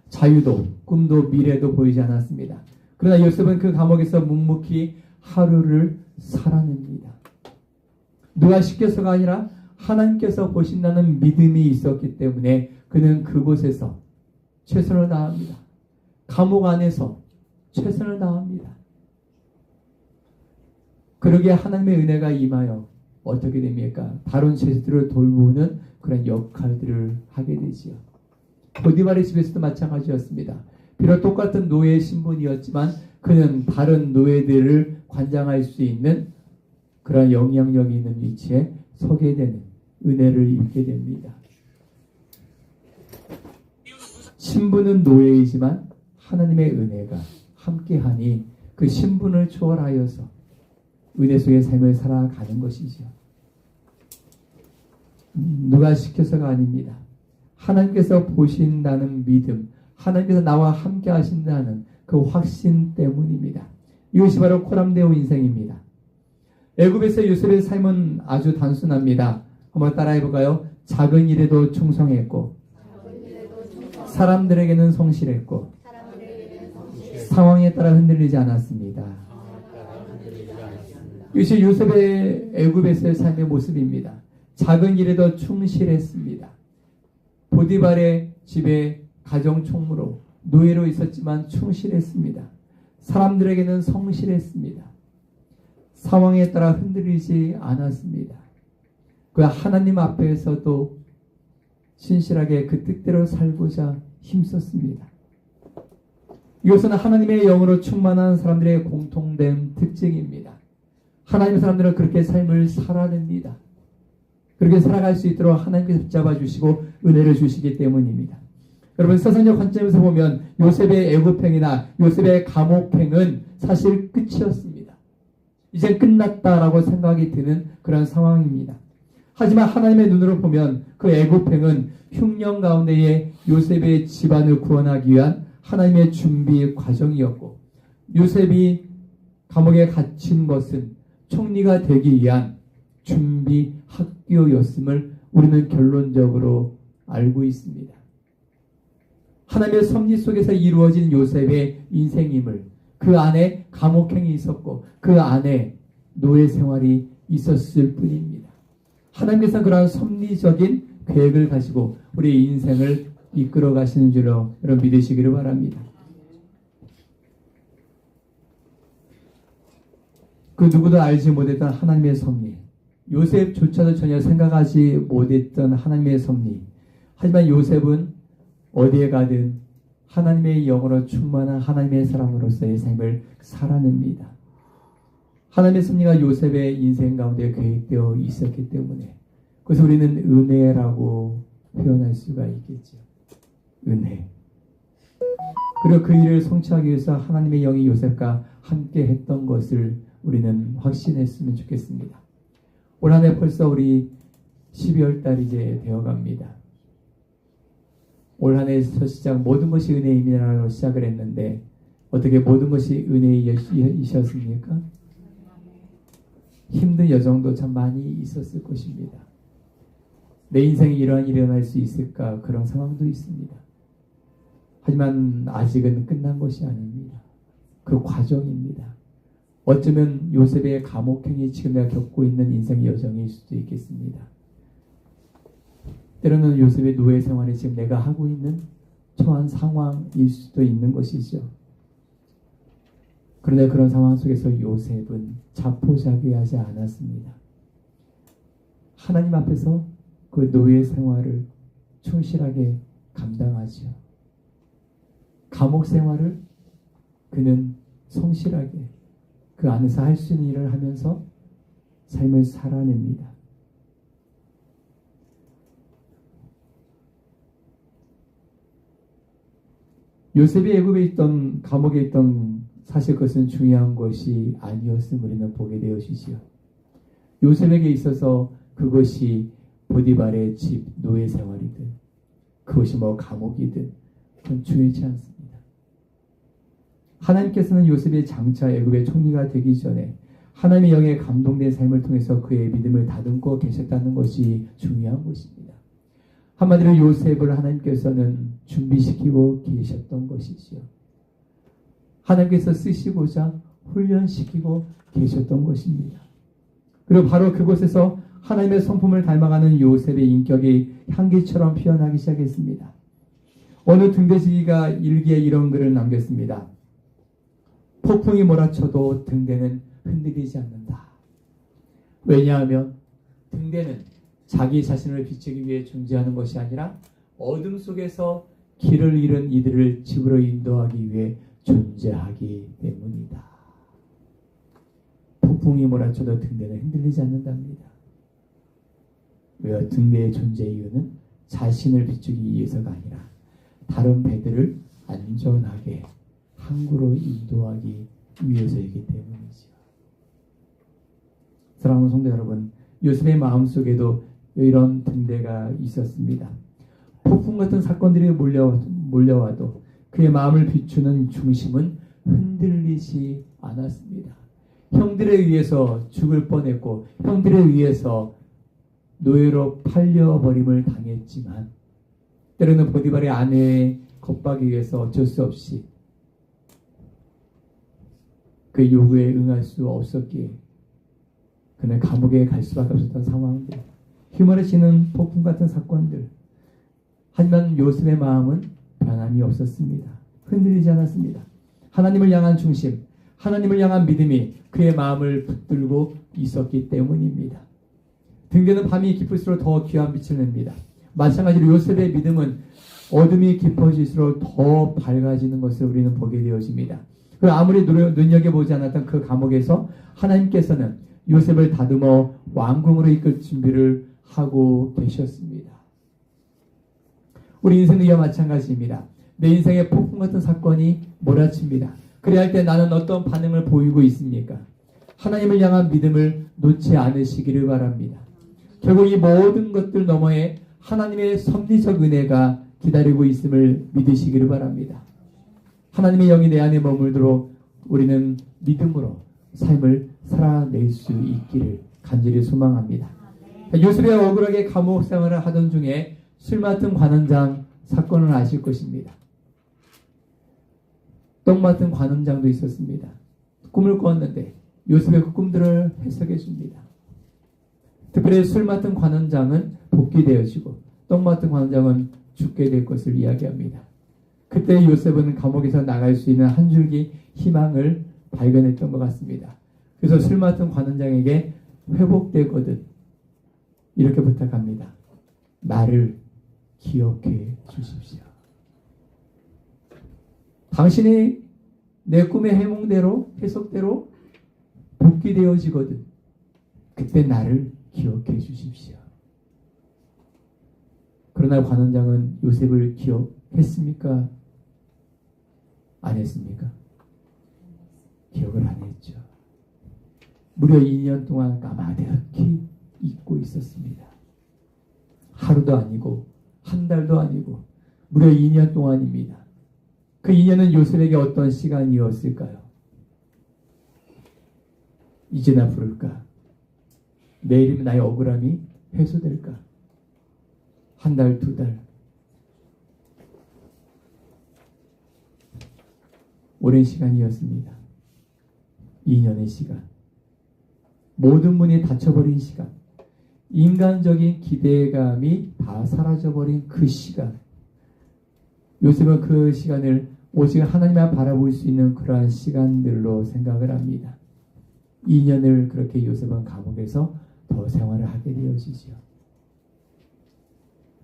자유도, 꿈도, 미래도 보이지 않았습니다. 그러나 요셉은 그 감옥에서 묵묵히 하루를 살아냅니다. 누가 시켜서가 아니라 하나님께서 보신다는 믿음이 있었기 때문에 그는 그곳에서 최선을 다합니다. 감옥 안에서 최선을 다합니다. 그러기에 하나님의 은혜가 임하여 어떻게 됩니까? 다른 죄수들을 돌보는 그런 역할들을 하게 되지요. 보디발의 집에서도 마찬가지였습니다. 비록 똑같은 노예 신분이었지만 그는 다른 노예들을 관장할 수 있는 그런 영향력이 있는 위치에 서게 되는 은혜를 입게 됩니다. 신분은 노예이지만 하나님의 은혜가 함께하니 그 신분을 초월하여서 은혜 속의 삶을 살아가는 것이죠. 누가 시켜서가 아닙니다. 하나님께서 보신다는 믿음, 하나님께서 나와 함께 하신다는 그 확신 때문입니다. 이것이 바로 코람데오 인생입니다. 애굽에서 요셉의 삶은 아주 단순합니다. 한번 따라해볼까요? 작은 일에도 충성했고 사람들에게는 성실했고 상황에 따라 흔들리지 않았습니다. 이것이 요셉의 애굽에서의 삶의 모습입니다. 작은 일에도 충실했습니다. 보디발의 집에 가정총무로 노예로 있었지만 충실했습니다. 사람들에게는 성실했습니다. 상황에 따라 흔들리지 않았습니다. 그 하나님 앞에서도 신실하게 그 뜻대로 살고자 힘썼습니다. 이것은 하나님의 영으로 충만한 사람들의 공통된 특징입니다. 하나님의 사람들은 그렇게 삶을 살아냅니다. 그렇게 살아갈 수 있도록 하나님께서 붙잡아 주시고 은혜를 주시기 때문입니다. 여러분 세상적 관점에서 보면 요셉의 애굽행이나 요셉의 감옥행은 사실 끝이었습니다. 이제 끝났다라고 생각이 드는 그런 상황입니다. 하지만 하나님의 눈으로 보면 그 애굽행은 흉령 가운데에 요셉의 집안을 구원하기 위한 하나님의 준비 과정이었고, 요셉이 감옥에 갇힌 것은 총리가 되기 위한 준비 학교였음을 우리는 결론적으로 알고 있습니다. 하나님의 섭리 속에서 이루어진 요셉의 인생임을, 그 안에 감옥행이 있었고 그 안에 노예 생활이 있었을 뿐입니다. 하나님께서 그러한 섭리적인 계획을 가지고 우리의 인생을 이끌어 가시는 줄로 여러분 믿으시기를 바랍니다. 그 누구도 알지 못했던 하나님의 섭리, 요셉조차도 전혀 생각하지 못했던 하나님의 섭리. 하지만 요셉은 어디에 가든 하나님의 영으로 충만한 하나님의 사람으로서의 삶을 살아냅니다. 하나님의 섭리가 요셉의 인생 가운데 계획되어 있었기 때문에 그래서 우리는 은혜라고 표현할 수가 있겠죠. 은혜. 그리고 그 일을 성취하기 위해서 하나님의 영이 요셉과 함께 했던 것을 우리는 확신했으면 좋겠습니다. 올 한 해 벌써 우리 12월 달 이제 되어갑니다. 올 한 해 첫 시작 모든 것이 은혜임이라고 시작을 했는데 어떻게 모든 것이 은혜이셨습니까? 힘든 여정도 참 많이 있었을 것입니다. 내 인생에 이러한 일이 일어날 수 있을까 그런 상황도 있습니다. 하지만 아직은 끝난 것이 아닙니다. 그 과정입니다. 어쩌면 요셉의 감옥행이 지금 내가 겪고 있는 인생의 여정일 수도 있겠습니다. 때로는 요셉의 노예 생활이 지금 내가 하고 있는 처한 상황일 수도 있는 것이죠. 그런데 그런 상황 속에서 요셉은 자포자기하지 않았습니다. 하나님 앞에서 그 노예 생활을 충실하게 감당하죠. 감옥 생활을 그는 성실하게 그 안에서 할 수 있는 일을 하면서 삶을 살아냅니다. 요셉이 애굽에 있던 감옥에 있던 사실 그것은 중요한 것이 아니었음을 우리는 보게 되어지지요. 요셉에게 있어서 그것이 보디발의 집 노예 생활이든 그것이 감옥이든 그건 중요하지 않습니다. 하나님께서는 요셉이 장차 애굽의 총리가 되기 전에 하나님의 영에 감동된 삶을 통해서 그의 믿음을 다듬고 계셨다는 것이 중요한 것입니다. 한마디로 요셉을 하나님께서는 준비시키고 계셨던 것이지요. 하나님께서 쓰시고자 훈련시키고 계셨던 것입니다. 그리고 바로 그곳에서 하나님의 성품을 닮아가는 요셉의 인격이 향기처럼 피어나기 시작했습니다. 어느 등대지기가 일기에 이런 글을 남겼습니다. 폭풍이 몰아쳐도 등대는 흔들리지 않는다. 왜냐하면 등대는 자기 자신을 비추기 위해 존재하는 것이 아니라 어둠 속에서 길을 잃은 이들을 집으로 인도하기 위해 존재하기 때문이다. 폭풍이 몰아쳐도 등대는 흔들리지 않는답니다. 왜 등대의 존재 이유는 자신을 비추기 위해서가 아니라 다른 배들을 안전하게 항구로 인도하기 위해서이기 때문이죠. 사랑하는 성도 여러분, 요셉의 마음속에도 이런 등대가 있었습니다. 폭풍 같은 사건들이 몰려와도 그의 마음을 비추는 중심은 흔들리지 않았습니다. 형들에 의해서 죽을 뻔했고 형들에 의해서 노예로 팔려버림을 당했지만 때로는 보디발의 아내의 겁박에 의해서 어쩔 수 없이 그 요구에 응할 수 없었기에 그는 감옥에 갈 수밖에 없었던 상황들, 휘몰아치는 폭풍 같은 사건들. 하지만 요셉의 마음은 변함이 없었습니다. 흔들리지 않았습니다. 하나님을 향한 중심, 하나님을 향한 믿음이 그의 마음을 붙들고 있었기 때문입니다. 등대는 밤이 깊을수록 더 귀한 빛을 냅니다. 마찬가지로 요셉의 믿음은 어둠이 깊어질수록 더 밝아지는 것을 우리는 보게 되어집니다. 그리고 아무리 눈여겨보지 않았던 그 감옥에서 하나님께서는 요셉을 다듬어 왕궁으로 이끌 준비를 하고 계셨습니다. 우리 인생도 이와 마찬가지입니다. 내 인생에 폭풍 같은 사건이 몰아칩니다. 그래야 할 때 나는 어떤 반응을 보이고 있습니까? 하나님을 향한 믿음을 놓지 않으시기를 바랍니다. 결국 이 모든 것들 너머에 하나님의 섭리적 은혜가 기다리고 있음을 믿으시기를 바랍니다. 하나님의 영이 내 안에 머물도록 우리는 믿음으로 삶을 살아낼 수 있기를 간절히 소망합니다. 요셉이 억울하게 감옥 생활을 하던 중에 술 맡은 관원장 사건을 아실 것입니다. 떡 맡은 관원장도 있었습니다. 꿈을 꿨는데 요셉의 그 꿈들을 해석해 줍니다. 특별히 술 맡은 관원장은 복귀되어지고 떡 맡은 관원장은 죽게 될 것을 이야기합니다. 그때 요셉은 감옥에서 나갈 수 있는 한 줄기 희망을 발견했던 것 같습니다. 그래서 술 맡은 관원장에게 회복되거든 이렇게 부탁합니다. 나를 기억해 주십시오. 당신이 내 꿈의 해몽대로 해석대로 복귀되어지거든 그때 나를 기억해 주십시오. 그러나 관원장은 요셉을 기억했습니까? 안 했습니까? 기억을 안 했죠. 무려 2년 동안 까마득히 잊고 있었습니다. 하루도 아니고 한 달도 아니고 무려 2년 동안입니다. 그 2년은 요셉에게 어떤 시간이었을까요? 이제나 부를까? 내일이면 나의 억울함이 해소될까? 한 달, 두 달. 오랜 시간이었습니다. 2년의 시간. 모든 문이 닫혀버린 시간. 인간적인 기대감이 다 사라져버린 그 시간. 요셉은 그 시간을 오직 하나님만 바라볼 수 있는 그러한 시간들로 생각을 합니다. 2년을 그렇게 요셉은 감옥에서 더 생활을 하게 되어지죠.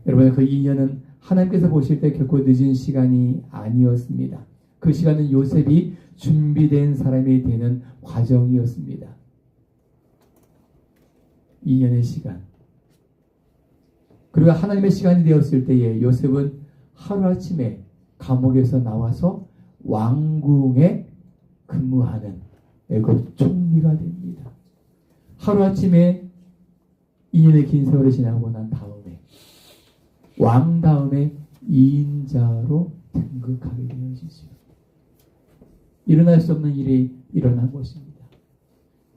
여러분, 그 2년은 하나님께서 보실 때 결코 늦은 시간이 아니었습니다. 그 시간은 요셉이 준비된 사람이 되는 과정이었습니다. 2년의 시간. 그리고 하나님의 시간이 되었을 때에 요셉은 하루아침에 감옥에서 나와서 왕궁에 근무하는 애굽 총리가 됩니다. 하루아침에 2년의 긴 세월이 지나고 난 다음에 왕 다음에 2인자로 등극하게 되어지죠. 일어날 수 없는 일이 일어난 것입니다.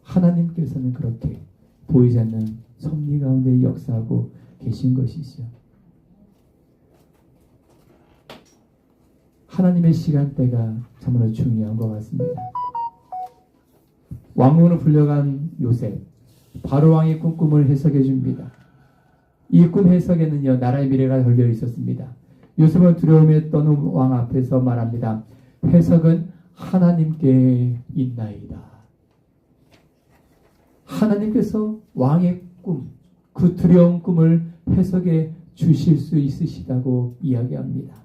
하나님께서는 그렇게 보이지 않는 섭리 가운데 역사하고 계신 것이죠. 하나님의 시간대가 참으로 중요한 것 같습니다. 왕궁으로 불려간 요셉, 바로왕의 꿈을 해석해 줍니다. 이 꿈 해석에는요, 나라의 미래가 걸려 있었습니다. 요셉은 두려움에 떠는 왕 앞에서 말합니다. 해석은 하나님께 있나이다. 하나님께서 왕의 꿈, 그 두려운 꿈을 해석해 주실 수 있으시다고 이야기합니다.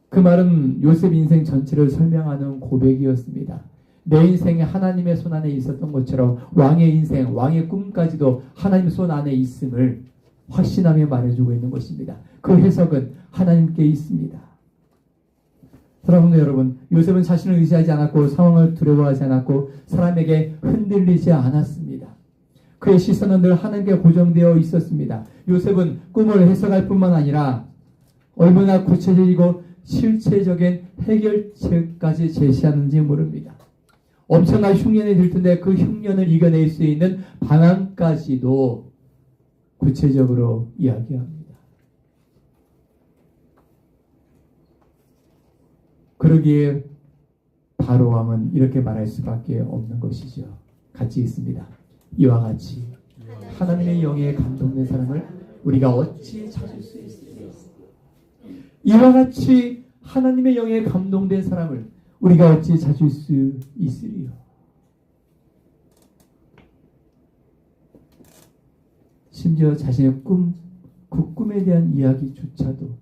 그 말은 요셉 인생 전체를 설명하는 고백이었습니다. 내 인생이 하나님의 손 안에 있었던 것처럼 왕의 인생, 왕의 꿈까지도 하나님 손 안에 있음을 확신하며 말해주고 있는 것입니다. 그 해석은 하나님께 있습니다. 사랑하는 여러분, 요셉은 자신을 의지하지 않았고 상황을 두려워하지 않았고 사람에게 흔들리지 않았습니다. 그의 시선은 늘 하나님께 고정되어 있었습니다. 요셉은 꿈을 해석할 뿐만 아니라 얼마나 구체적이고 실체적인 해결책까지 제시하는지 모릅니다. 엄청난 흉년이 들 텐데 그 흉년을 이겨낼 수 있는 방안까지도 구체적으로 이야기합니다. 그러기에 바로왕은 이렇게 말할 수밖에 없는 것이죠. 같이 있습니다. 이와 같이 하나님의 영에 감동된 사람을 우리가 어찌 찾을 수 있으리요. 이와 같이 하나님의 영에 감동된 사람을 우리가 어찌 찾을 수 있으리요. 심지어 자신의 꿈, 그 꿈에 대한 이야기조차도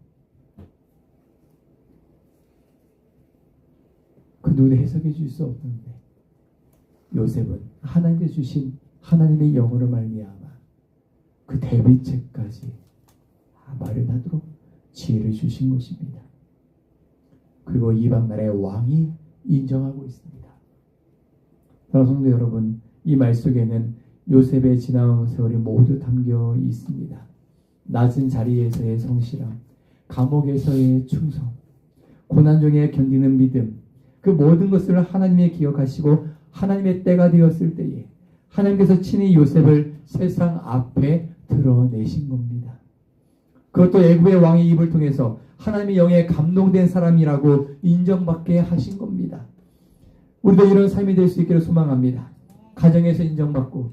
그 누구도 해석해 줄 수 없는데 요셉은 하나님께서 주신 하나님의 영으로 말미암아 그 대비책까지 마련하도록 지혜를 주신 것입니다. 그리고 이방 나라의 왕이 인정하고 있습니다. 사랑하는 성도 여러분, 이 말 속에는 요셉의 지나온 세월이 모두 담겨 있습니다. 낮은 자리에서의 성실함, 감옥에서의 충성, 고난 중에 견디는 믿음, 그 모든 것을 하나님이 기억하시고 하나님의 때가 되었을 때에 하나님께서 친히 요셉을 세상 앞에 드러내신 겁니다. 그것도 애굽의 왕의 입을 통해서 하나님의 영에 감동된 사람이라고 인정받게 하신 겁니다. 우리도 이런 삶이 될 수 있기를 소망합니다. 가정에서 인정받고,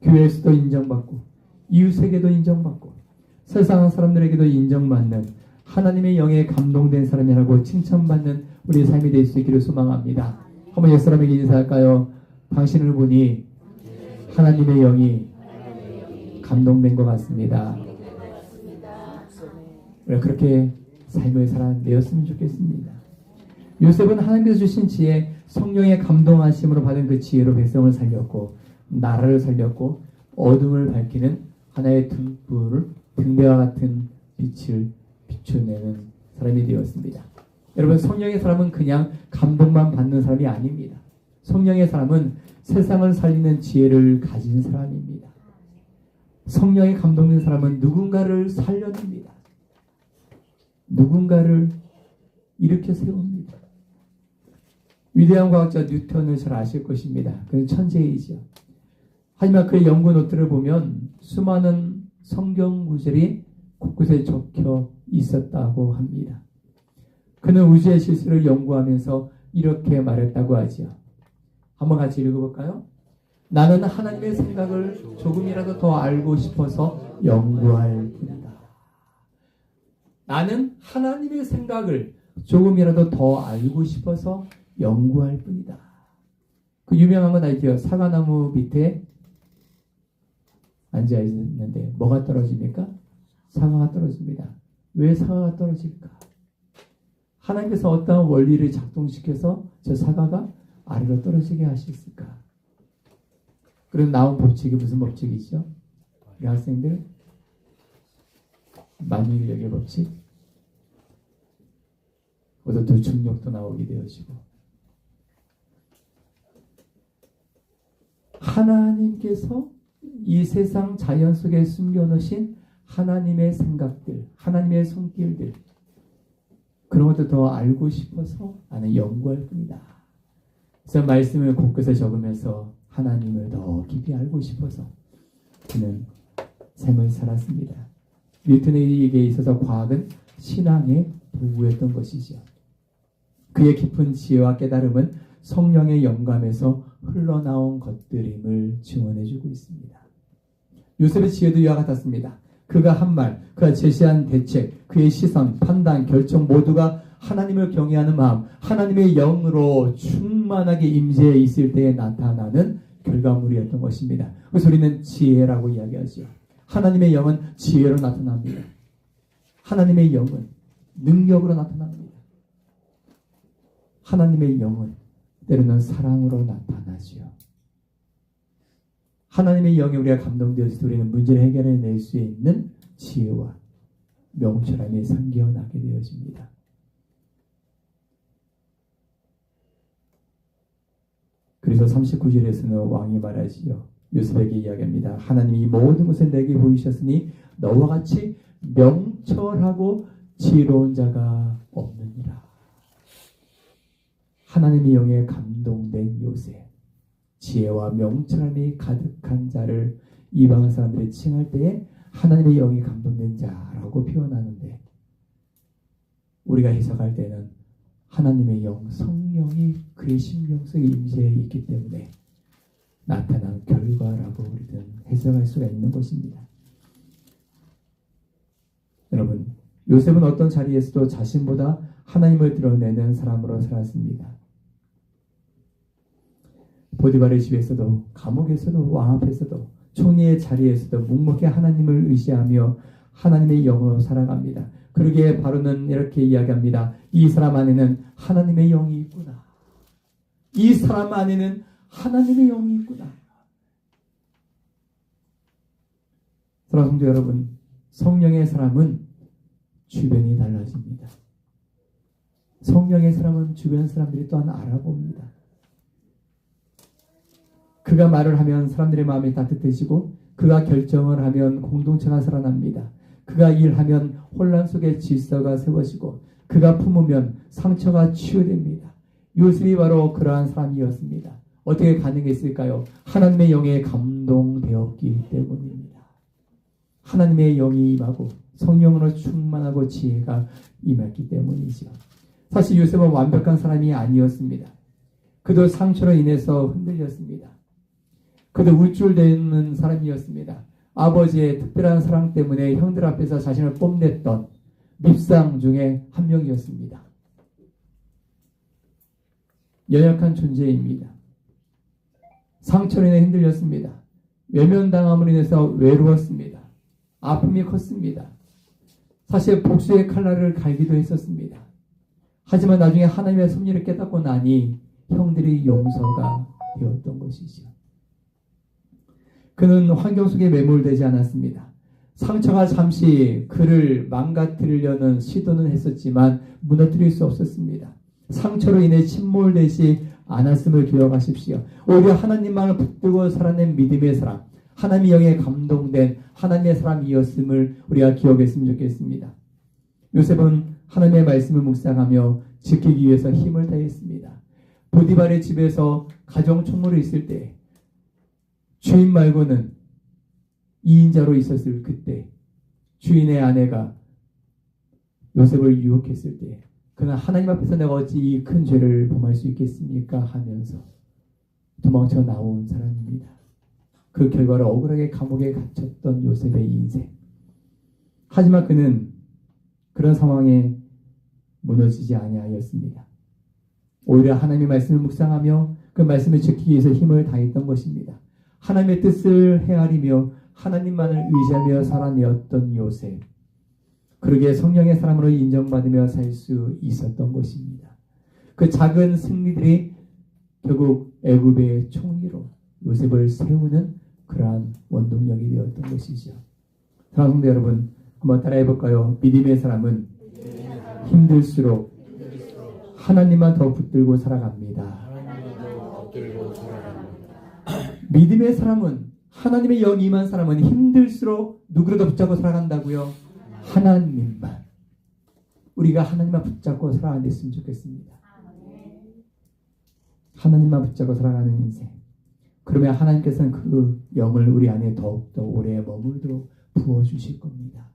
교회에서도 인정받고, 이웃에게도 인정받고, 세상 사람들에게도 인정받는 하나님의 영에 감동된 사람이라고 칭찬받는 우리의 삶이 될 수 있기를 소망합니다. 한번 옛사람에게 인사할까요? 당신을 보니 하나님의 영이 감동된 것 같습니다. 그렇게 삶을 살아내었으면 좋겠습니다. 요셉은 하나님께서 주신 지혜, 성령의 감동하심으로 받은 그 지혜로 백성을 살렸고, 나라를 살렸고, 어둠을 밝히는 하나의 등불을, 등대와 같은 빛을 비춰내는 사람이 되었습니다. 여러분, 성령의 사람은 그냥 감동만 받는 사람이 아닙니다. 성령의 사람은 세상을 살리는 지혜를 가진 사람입니다. 성령에 감동된 사람은 누군가를 살려냅니다. 누군가를 일으켜 세웁니다. 위대한 과학자 뉴턴을 잘 아실 것입니다. 그는 천재이죠. 하지만 그의 연구 노트를 보면 수많은 성경 구절이 곳곳에 적혀 있었다고 합니다. 그는 우주의 실수를 연구하면서 이렇게 말했다고 하죠. 한번 같이 읽어볼까요? 나는 하나님의 생각을 조금이라도 더 알고 싶어서 연구할 뿐이다. 나는 하나님의 생각을 조금이라도 더 알고 싶어서 연구할 뿐이다. 그 유명한 건 알죠? 사과나무 밑에 앉아 있는데 뭐가 떨어집니까? 사과가 떨어집니다. 왜 사과가 떨어질까? 하나님께서 어떠한 원리를 작동시켜서 저 사과가 아래로 떨어지게 하셨을까? 그럼 나온 법칙이 무슨 법칙이죠? 우리 학생들 만유인력의 법칙, 그것도 또 중력도 나오게 되어지고, 하나님께서 이 세상 자연 속에 숨겨놓으신 하나님의 생각들, 하나님의 손길들, 그런 것도 더 알고 싶어서 나는 연구할 뿐이다. 그래서 말씀을 곳곳에 적으면서 하나님을 더 깊이 알고 싶어서 그는 삶을 살았습니다. 뉴턴에게 있어서 과학은 신앙의 도구였던 것이죠. 그의 깊은 지혜와 깨달음은 성령의 영감에서 흘러나온 것들임을 증언해주고 있습니다. 요셉의 지혜도 이와 같았습니다. 그가 한 말, 그가 제시한 대책, 그의 시선, 판단, 결정 모두가 하나님을 경외하는 마음, 하나님의 영으로 충만하게 임재해 있을 때에 나타나는 결과물이었던 것입니다. 그래서 우리는 지혜라고 이야기하죠. 하나님의 영은 지혜로 나타납니다. 하나님의 영은 능력으로 나타납니다. 하나님의 영은 때로는 사랑으로 나타나지요. 하나님의 영에 우리가 감동되었을 때 우리는 문제를 해결해낼 수 있는 지혜와 명철함이 생겨나게 되어집니다. 그래서 39절에서는 왕이 말하지요. 요셉에게 이야기합니다. 하나님이 모든 것을 내게 보이셨으니 너와 같이 명철하고 지혜로운 자가 없느니라. 하나님의 영에 감동된 요셉, 지혜와 명철함이 가득한 자를 이방 사람들이 칭할 때에 하나님의 영이 감동된 자라고 표현하는데, 우리가 해석할 때는 하나님의 영, 성령이 그의 심령 속에 임재해 있기 때문에 나타난 결과라고 우리는 해석할 수가 있는 것입니다. 여러분, 요셉은 어떤 자리에서도 자신보다 하나님을 드러내는 사람으로 살았습니다. 보디발의 집에서도, 감옥에서도, 왕 앞에서도, 총리의 자리에서도 묵묵히 하나님을 의지하며 하나님의 영으로 살아갑니다. 그러기에 바로는 이렇게 이야기합니다. 이 사람 안에는 하나님의 영이 있구나. 이 사람 안에는 하나님의 영이 있구나. 사랑하는 성도 여러분, 성령의 사람은 주변이 달라집니다. 성령의 사람은 주변 사람들이 또한 알아봅니다. 그가 말을 하면 사람들의 마음이 따뜻해지고 그가 결정을 하면 공동체가 살아납니다. 그가 일하면 혼란 속에 질서가 세워지고 그가 품으면 상처가 치유됩니다. 요셉이 바로 그러한 사람이었습니다. 어떻게 가능했을까요? 하나님의 영에 감동되었기 때문입니다. 하나님의 영이 임하고 성령으로 충만하고 지혜가 임했기 때문이죠. 사실 요셉은 완벽한 사람이 아니었습니다. 그도 상처로 인해서 흔들렸습니다. 그도 우쭐대는 사람이었습니다. 아버지의 특별한 사랑 때문에 형들 앞에서 자신을 뽐냈던 밉상 중에 한 명이었습니다. 연약한 존재입니다. 상처로 인해 흔들렸습니다. 외면당함으로 인해서 외로웠습니다. 아픔이 컸습니다. 사실 복수의 칼날을 갈기도 했었습니다. 하지만 나중에 하나님의 섭리를 깨닫고 나니 형들이 용서가 되었던 것이죠. 그는 환경 속에 매몰되지 않았습니다. 상처가 잠시 그를 망가뜨리려는 시도는 했었지만 무너뜨릴 수 없었습니다. 상처로 인해 침몰되지 않았음을 기억하십시오. 오히려 하나님만을 붙들고 살아낸 믿음의 사람, 하나님의 영에 감동된 하나님의 사람이었음을 우리가 기억했으면 좋겠습니다. 요셉은 하나님의 말씀을 묵상하며 지키기 위해서 힘을 다했습니다. 보디발의 집에서 가정 총무로 있을 때 주인 말고는 2인자로 있었을 그때 주인의 아내가 요셉을 유혹했을 때 그는 하나님 앞에서 내가 어찌 이 큰 죄를 범할 수 있겠습니까? 하면서 도망쳐 나온 사람입니다. 그 결과로 억울하게 감옥에 갇혔던 요셉의 인생. 하지만 그는 그런 상황에 무너지지 아니하였습니다. 오히려 하나님의 말씀을 묵상하며 그 말씀을 지키기 위해서 힘을 다했던 것입니다. 하나님의 뜻을 헤아리며 하나님만을 의지하며 살아내었던 요셉. 그러기에 성령의 사람으로 인정받으며 살 수 있었던 것입니다. 그 작은 승리들이 결국 애굽의 총리로 요셉을 세우는 그러한 원동력이 되었던 것이죠. 사랑하는 성도 여러분, 한번 따라해 볼까요? 믿음의 사람은 힘들수록 하나님만 더 붙들고 살아갑니다. 믿음의 사람은, 하나님의 영이 임한 사람은 힘들수록 누구를 더 붙잡고 살아간다고요? 하나님만. 우리가 하나님만 붙잡고 살아갔으면 좋겠습니다. 하나님만 붙잡고 살아가는 인생. 그러면 하나님께서는 그 영을 우리 안에 더욱더 오래 머물도록 부어주실 겁니다.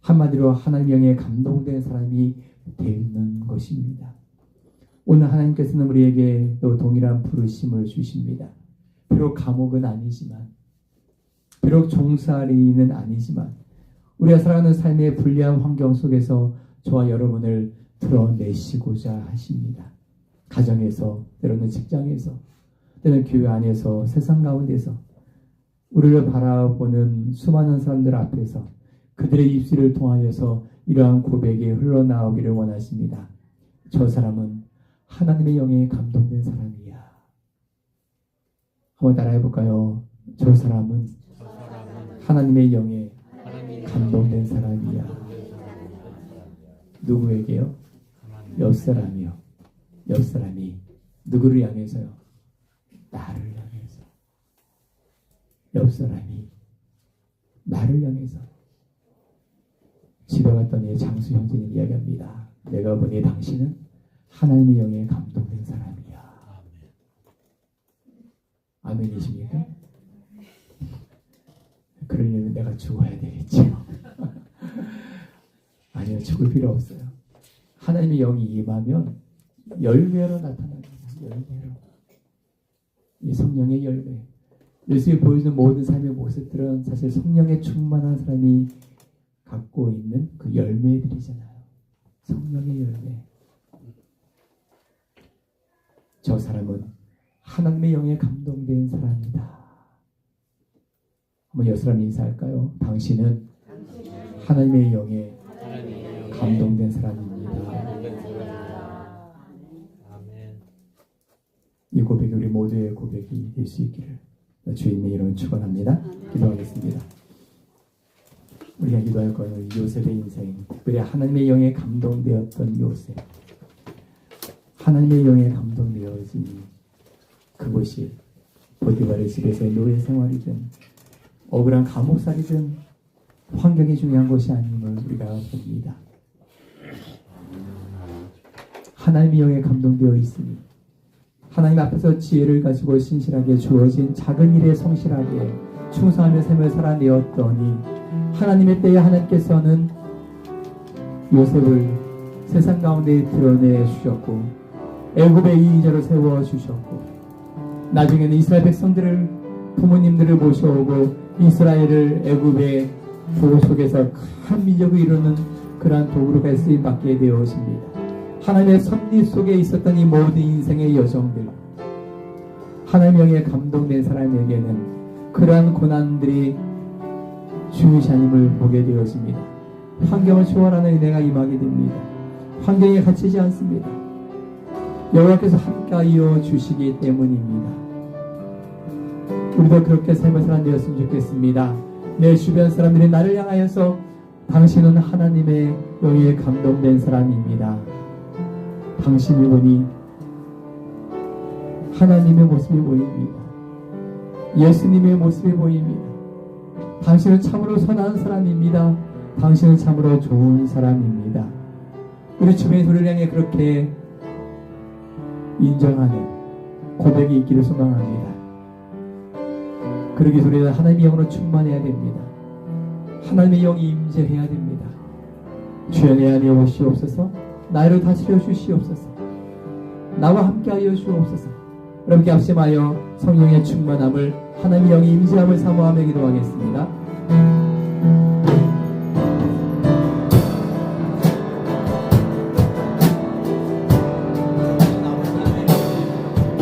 한마디로 하나님 영에 감동된 사람이 되는 것입니다. 오늘 하나님께서는 우리에게 또 동일한 부르심을 주십니다. 비록 감옥은 아니지만, 비록 종살이는 아니지만, 우리가 살아가는 삶의 불리한 환경 속에서 저와 여러분을 드러내시고자 하십니다. 가정에서, 때로는 직장에서, 때로는 교회 안에서, 세상 가운데서 우리를 바라보는 수많은 사람들 앞에서 그들의 입술을 통하여서 이러한 고백이 흘러나오기를 원하십니다. 저 사람은 하나님의 영에 감동된 사람이야. 한번 따라해 볼까요? 저 사람은 하나님의 영에 감동된 사람이야. 누구에게요? 옆사람이요. 옆사람이 누구를 향해서요? 나를 향해서. 옆사람이 나를 향해서. 집에 갔더니 장수 형제님 이야기합니다. 내가 보니 당신은 하나님의 영에 감동된 사람이야. 아멘이십니까? 그러려면 내가 죽어야 되겠죠. 아니요, 죽을 필요 없어요. 하나님의 영이 임하면 열매로 나타납니다. 열매로. 이 성령의 열매. 예수님이 보여주는 모든 삶의 모습들은 사실 성령에 충만한 사람이 갖고 있는 그 열매들이잖아요. 성령의 열매. 저 사람은 하나님의 영에 감동된 사람이다. 한번 여러 사람 인사할까요? 당신은 하나님의 영에 감동된 사람입니다. 이 고백이 우리 모두의 고백이 될 수 있기를 주님의 이름으로 축원합니다. 기도하겠습니다. 우리가 기도할 거는 요셉의 인생, 특별히 하나님의 영에 감동되었던 요셉, 하나님의 영에 감동되어진 그곳이 보디발의 집에서의 노예 생활이든 억울한 감옥살이든 환경이 중요한 것이 아님을 우리가 봅니다. 하나님의 영에 감동되어 있으니 하나님 앞에서 지혜를 가지고 신실하게 주어진 작은 일에 성실하게 충성하며 삶을 살아내었더니 하나님의 때에 하나님께서는 요셉을 세상 가운데 드러내 주셨고 애굽의 이인자로 세워 주셨고 나중에는 이스라엘 백성들을 부모님들을 모셔오고 이스라엘을 애굽의 보호 속에서 큰 민족을 이루는 그러한 도구로 쓰임 받게 되었습니다. 하나님의 섭리 속에 있었던 이 모든 인생의 여정들, 하나님의 영에 감동된 사람에게는 그러한 고난들이 주이시 하나님을 보게 되었습니다. 환경을 초월하는 은혜가 임하게 됩니다. 환경에 갇히지 않습니다. 여호와께서 함께하여 주시기 때문입니다. 우리도 그렇게 삶을 살아내었으면 좋겠습니다. 내 주변 사람들이 나를 향하여서 당신은 하나님의 영에 감동된 사람입니다. 당신을 보니 하나님의 모습이 보입니다. 예수님의 모습이 보입니다. 당신은 참으로 선한 사람입니다. 당신은 참으로 좋은 사람입니다. 우리 주변의 우리를 향해 그렇게 인정하는 고백이 있기를 소망합니다. 그러기 위해서 우리는 하나님의 영으로 충만해야 됩니다. 하나님의 영이 임재해야 됩니다. 주여 내 안에 오시옵소서. 나를 다스려 주시옵소서. 나와 함께하여 주옵소서. 여러분께 합심하여 성령의 충만함을 하나님의 영이 임재함을 사모하며 기도하겠습니다.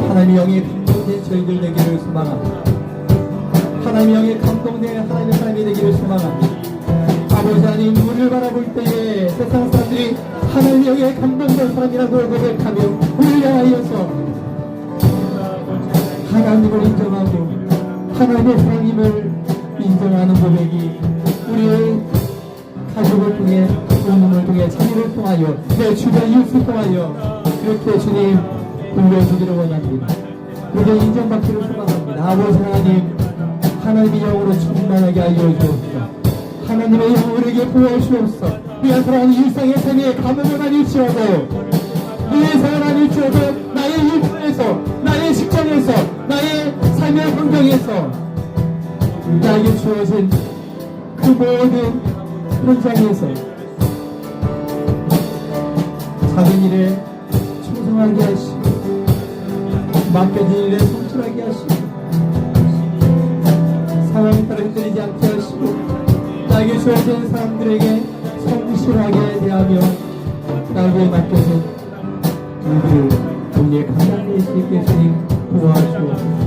하나님의 영에 감동된 저희들 되기를 소망합니다. 하나님의 영에 감동된 하나님의 사람이 되기를 소망합니다. 아버지 하나님, 우리를 바라볼 때에 세상 사람들이 하나님의 영에 감동된 사람이라고 고백하며 우리를 향하여서 하나님을 인정하고 하나님의 사랑임을 인정하는 고백이 우리의 가족을 통해, 부모님을 통해, 자녀를 통하여, 내 주변 이웃을 통하여 그렇게 주님 불러주기를 원합니다. 그렇게 인정받기를 소망합니다. 아버지 하나님, 하나님의 영으로 충만하게 하여 주옵소서. 하나님의 영으로 우리에게 보여주옵소서. 우리가 살아가는 일상의 삶에 감흥을 아닐지어도, 우리의 삶을 아닐지어도 나의 일터에서, 나의 직장에서, 나의 삶의 환경에서 나에게 주어진 그 모든 현장에서 작은 일에 충성하게 하시고 맡겨진 일에 성실하게 하시고 상황에 따라 흔들리지 않게 하시고 나에게 주어진 사람들에게 성실하게 대하며 나에게 맡겨진 일들을 우리의 감당될 수 있게 주님 도와주옵소서.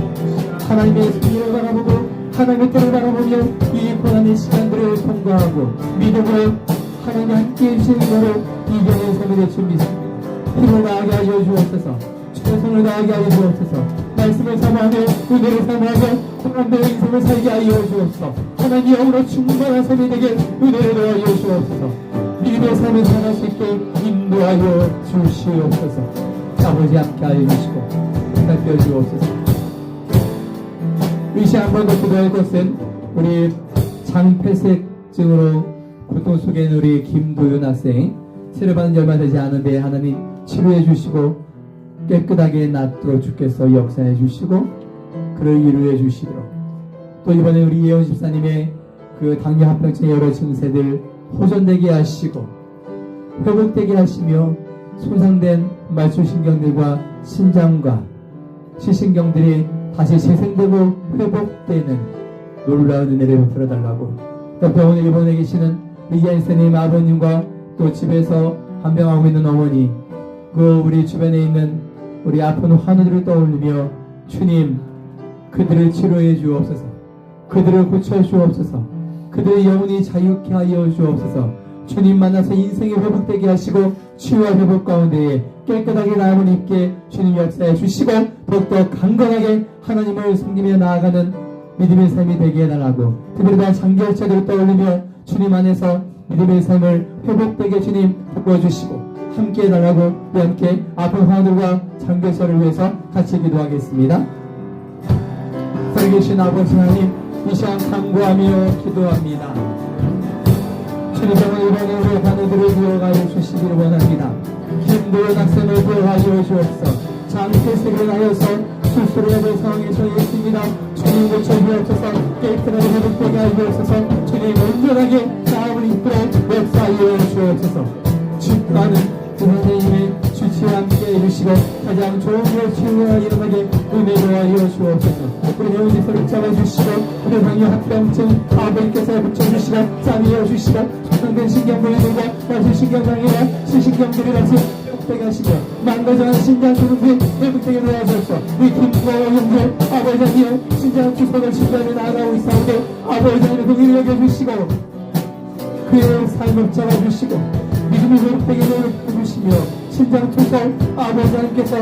하나님의 승리를 바라보고 하나님의 뜻을 바라보며 이 고난의 시간들을 통과하고 믿음으로 하나님이 함께해 주시는 것으로 이겨낸 삶이 될 줄 믿습니다. 힘을 다하게 하여 주옵소서. 최선을 다하게 하여 주옵소서. 말씀을 사모하며 은혜를 사모하며 공감되는 인생을 살게 하여 주옵소서. 하나님의 영으로 충만한 삶이 되게 은혜를 더하여 주옵소서. 믿음의 삶을 살아갈 수 있게 인도하여 주시옵소서. 아버지 함께 하여 주시고 부탁드려 주옵소서. 이 시간 한번 더 기도할 것은 우리 장폐색증으로 고통 속에 있는 우리 김도윤 학생, 치료받은 지 얼마 되지 않은데 하나님 치료해 주시고 깨끗하게 낫도록 주께서 역사해 주시고 그를 이루해 주시도록, 또 이번에 우리 예원 집사님의 그 당뇨 합병증의 여러 증세들 호전되게 하시고 회복되게 하시며 손상된 말초신경들과 신장과 시신경들이 다시 재생되고 회복되는 놀라운 은혜를 베풀어달라고, 또 병원에 입원해 계시는 리기안스님 아버님과 또 집에서 한병하고 있는 어머니, 그 우리 주변에 있는 우리 아픈 환우들을 떠올리며 주님 그들을 치료해 주옵소서. 그들을 고쳐 주옵소서. 그들의 영혼이 자유케 하여 주옵소서. 주님 만나서 인생이 회복되게 하시고 치유와 회복 가운데에 깨끗하게 나음을 입게 주님 역사해 주시고 더욱더 강건하게 하나님을 섬기며 나아가는 믿음의 삶이 되게 해달라고, 특별히 장기혈자들을 떠올리며 주님 안에서 믿음의 삶을 회복되게 주님 바꿔주시고 함께 해달라고 우리 함께 아픈 환우들과 장교사를 위해서 같이 기도하겠습니다. 살아계신 아버지 하나님, 이 시간 간구하며 기도합니다. 주님의 이번에 우리 환우들을 이어가여 주시기를 원합니다. 힘들어 낙선을 구하여 주옵소서. 장태색을 하여서 수술을 해볼 상황에 처해 있습니다. 주님 고쳐주옵소서. 깨끗하게 회복되게 하여 주옵소서. 주님 온전하게 마음을 이끌어 역사하여 주옵소서. 주가는 그 선생님의 주치와 함께 해주시고 가장 좋은 걸 치유와 일어나게 은혜로 하여 주옵소서. 우리 영혼지서를 잡아주시고 우리 당뇨 합병증 아버지께서 붙여주시고 싸매어 주시고 형된 신경불이들과 마신신경장애와 신신경들이 같이 회복되게 하시고 망가져가는 신장주름이 회복되게 도와주옵소서. 우리 김구와 형제 아버지 하나님 신장 주석을 신장에 나아가고 있사오되 아버지 하나님 동의를 여겨주시고 그의 삶을 잡아주시고 믿음이 회복되게 해주시며 신장 투석 아버지 하나님께서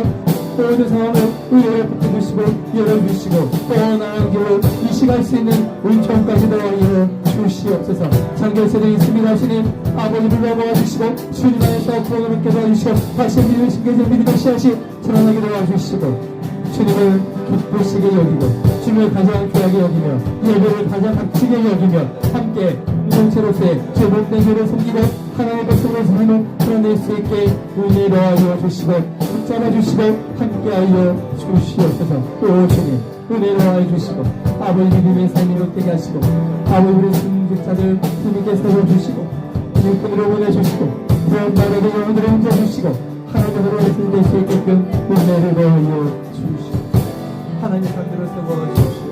모든 상황을 의뢰를 붙여주시고 열어주시고 또 나은 길로 이식할 수 있는 은총까지도 열어주시옵소서. 장결세대 있습니다. 주님 아버지 불러모아 주시고 주님 안에서 구원을 얻게 도와주시고 다시 믿음의 신경제 믿음의 씨앗이 전환하게 도와주시고 주님을 기쁘시게 여기고 주님을 가장 귀하게 여기며 예배를 가장 값지게 여기며 함께 공동체로서의 제 몸된 교를 섬기고 하나님의 백성으로 삶을 풀어낼 수 있게 은혜로 하여 주시고 붙잡아 주시고 함께하여 주시옵소서. 또 주님 은혜로 하여 주시고 아버지 믿음의 삶이 롯되게 하시고 아버지 우리 승직자들 주님께 세워주시고 일꾼으로 보내주시고 그런 나라의 영혼들을 옮겨주시고 하나님으로 예술될 수 있게끔 은혜를 하여 주시고 하나님 상대로 세워주시옵소서.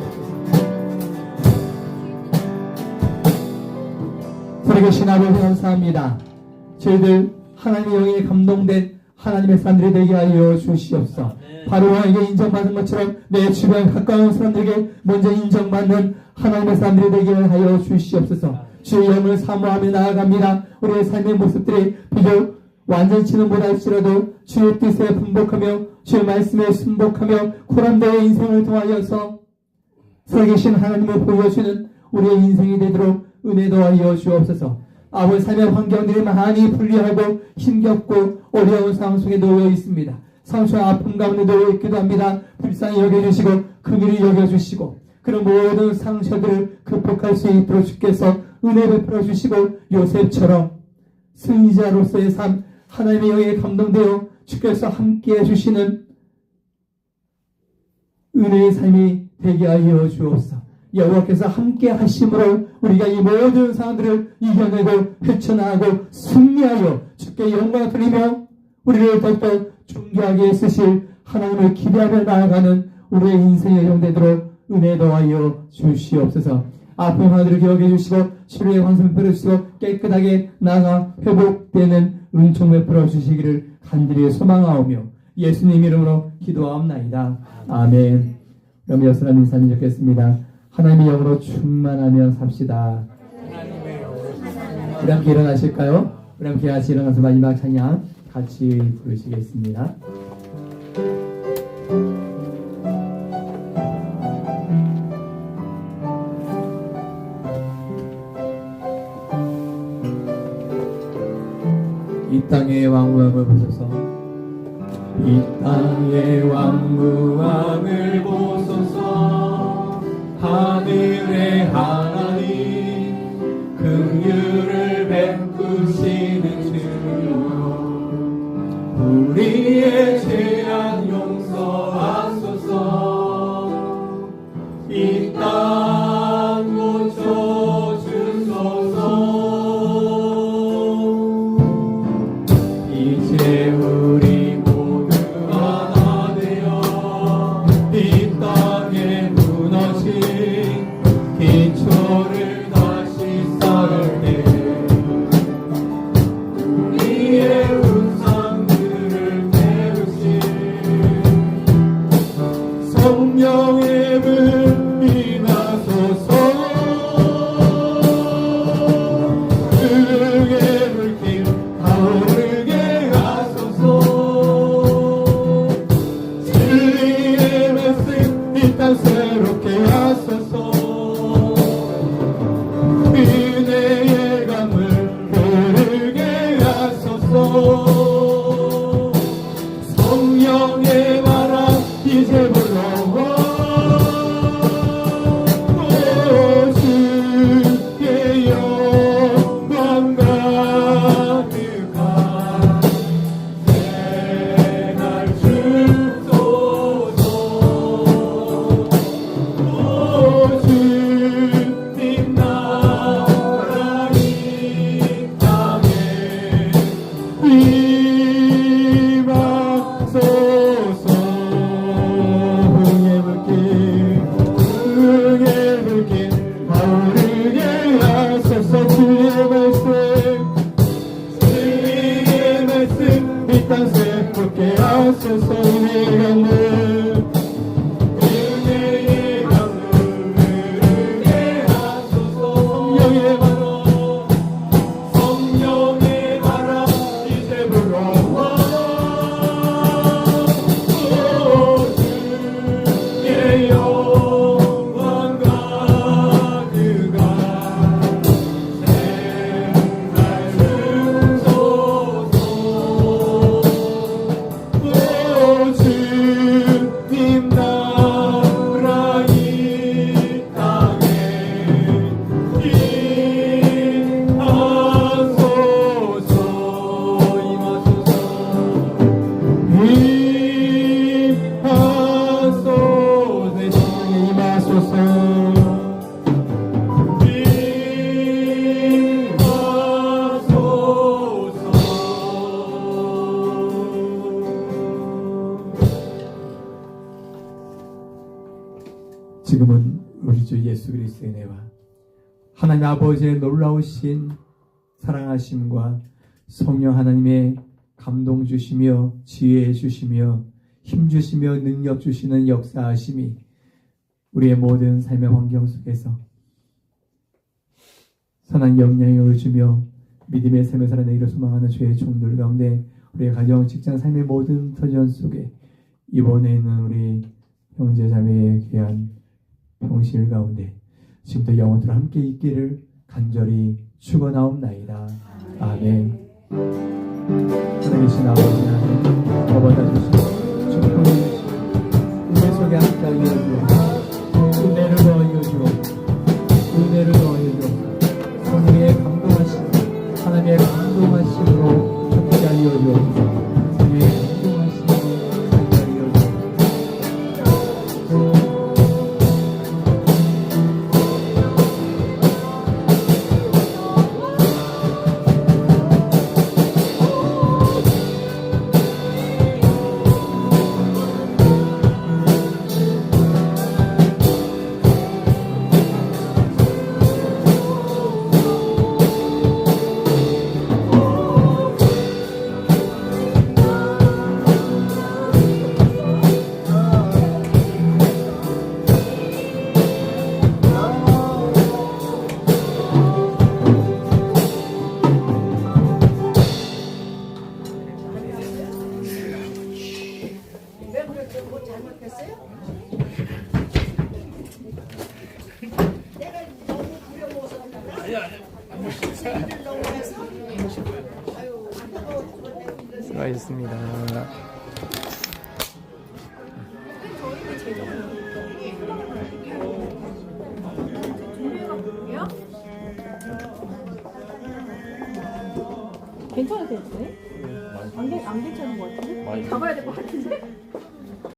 살아계신 아버지 감사합니다. 저희들 하나님의 영에 감동된 하나님의 사람들이 되게 하여 주시옵소서. 바로에게 인정받은 것처럼 내 주변 가까운 사람들에게 먼저 인정받는 하나님의 사람들이 되게 하여 주시옵소서. 주의 영을 사모하며 나아갑니다. 우리의 삶의 모습들이 비록 완전치는 못할지라도 주의 뜻에 분복하며 주의 말씀에 순복하며 고람되의 인생을 통하여서 살아계신 하나님을 보여주는 우리의 인생이 되도록 은혜도 하여 주옵소서. 아버지 삶의 환경들이 많이 불리하고 힘겹고 어려운 상황 속에 놓여 있습니다. 상처와 아픔 가운데 놓여 있기도 합니다. 불쌍히 여겨주시고 긍휼히 여겨주시고 그런 모든 상처들을 극복할 수 있도록 주께서 은혜 베풀어 주시고 요셉처럼 승리자로서의 삶 하나님의 영에 감동되어 주께서 함께해 주시는 은혜의 삶이 되게 하여 주옵소서. 여호와께서 함께 하심으로 우리가 이 모든 상황들을 이겨내고 헤쳐나가고 승리하여 주께 영광을 드리며 우리를 더욱더 존귀하게 쓰실 하나님을 기대하며 나아가는 우리의 인생의 영되도록 은혜 더하여 주시옵소서. 아픈 환자들을 기억해 주시고 치료의 환선 베풀어 주시고 깨끗하게 나아가 회복되는 은총 베풀어 주시기를 간절히 소망하오며 예수님 이름으로 기도하옵나이다. 아멘. 그럼 여러분 인사는 좋겠습니다. 하나님의 영으로 충만하며 삽시다. 우리 함께 일어나실까요? 우리 함께 같이 일어나서 마지막 찬양 같이 부르시겠습니다. 이 땅의 왕무왕을 보소서. 이 땅의 왕무왕을 보소서. 하늘의 하나님 긍휼을 베푸시는 주여 우리의 죄악 용서하소서. 이 땅 고쳐주소서. 이제 우리 모두 하나 되어 이 땅에 무너진 기초를 다시 쌓을 때 우리의 우상들을 태우신 성령의 불이 나소서. 그의 불길 타오르게 하소서. 진리의 말씀 이 땅 새롭게 하소서. 지금은 우리 주 예수 그리스도의 은혜와 하나님 아버지의 놀라우신 사랑하심과 성령 하나님의 감동 주시며 지혜 주시며 힘 주시며 능력 주시는 역사하심이 우리의 모든 삶의 환경 속에서 선한 영향을 주며 믿음의 삶을 살아내기를 소망하는 주의 종들 가운데 우리의 가정, 직장, 삶의 모든 터전 속에 이번에 있는 우리 형제 자매에 대한 병실 가운데 지금부터 영원토록 함께 있기를 간절히 축원하옵나이다. 아멘. 하나님이신 아버지 하나님 더받아 주시고 축복해 주시고 은혜 속에 함께 하여 주옵소서. 은혜를 더하여 주옵소서. 은혜를 더하여 주옵소서. 성령의 감동하심 하나님의 감동하심으로 함께 하여 주옵소서. 성령의 감동하심으로 함께 하여 주옵소서. 뭐 잘못했어요? 내가 너무 부려먹어서 일을 너무 해서 아유 수고하셨습니다. 괜찮으세요? 안 괜찮은 것 같은데? 가봐야 될 것 같은데?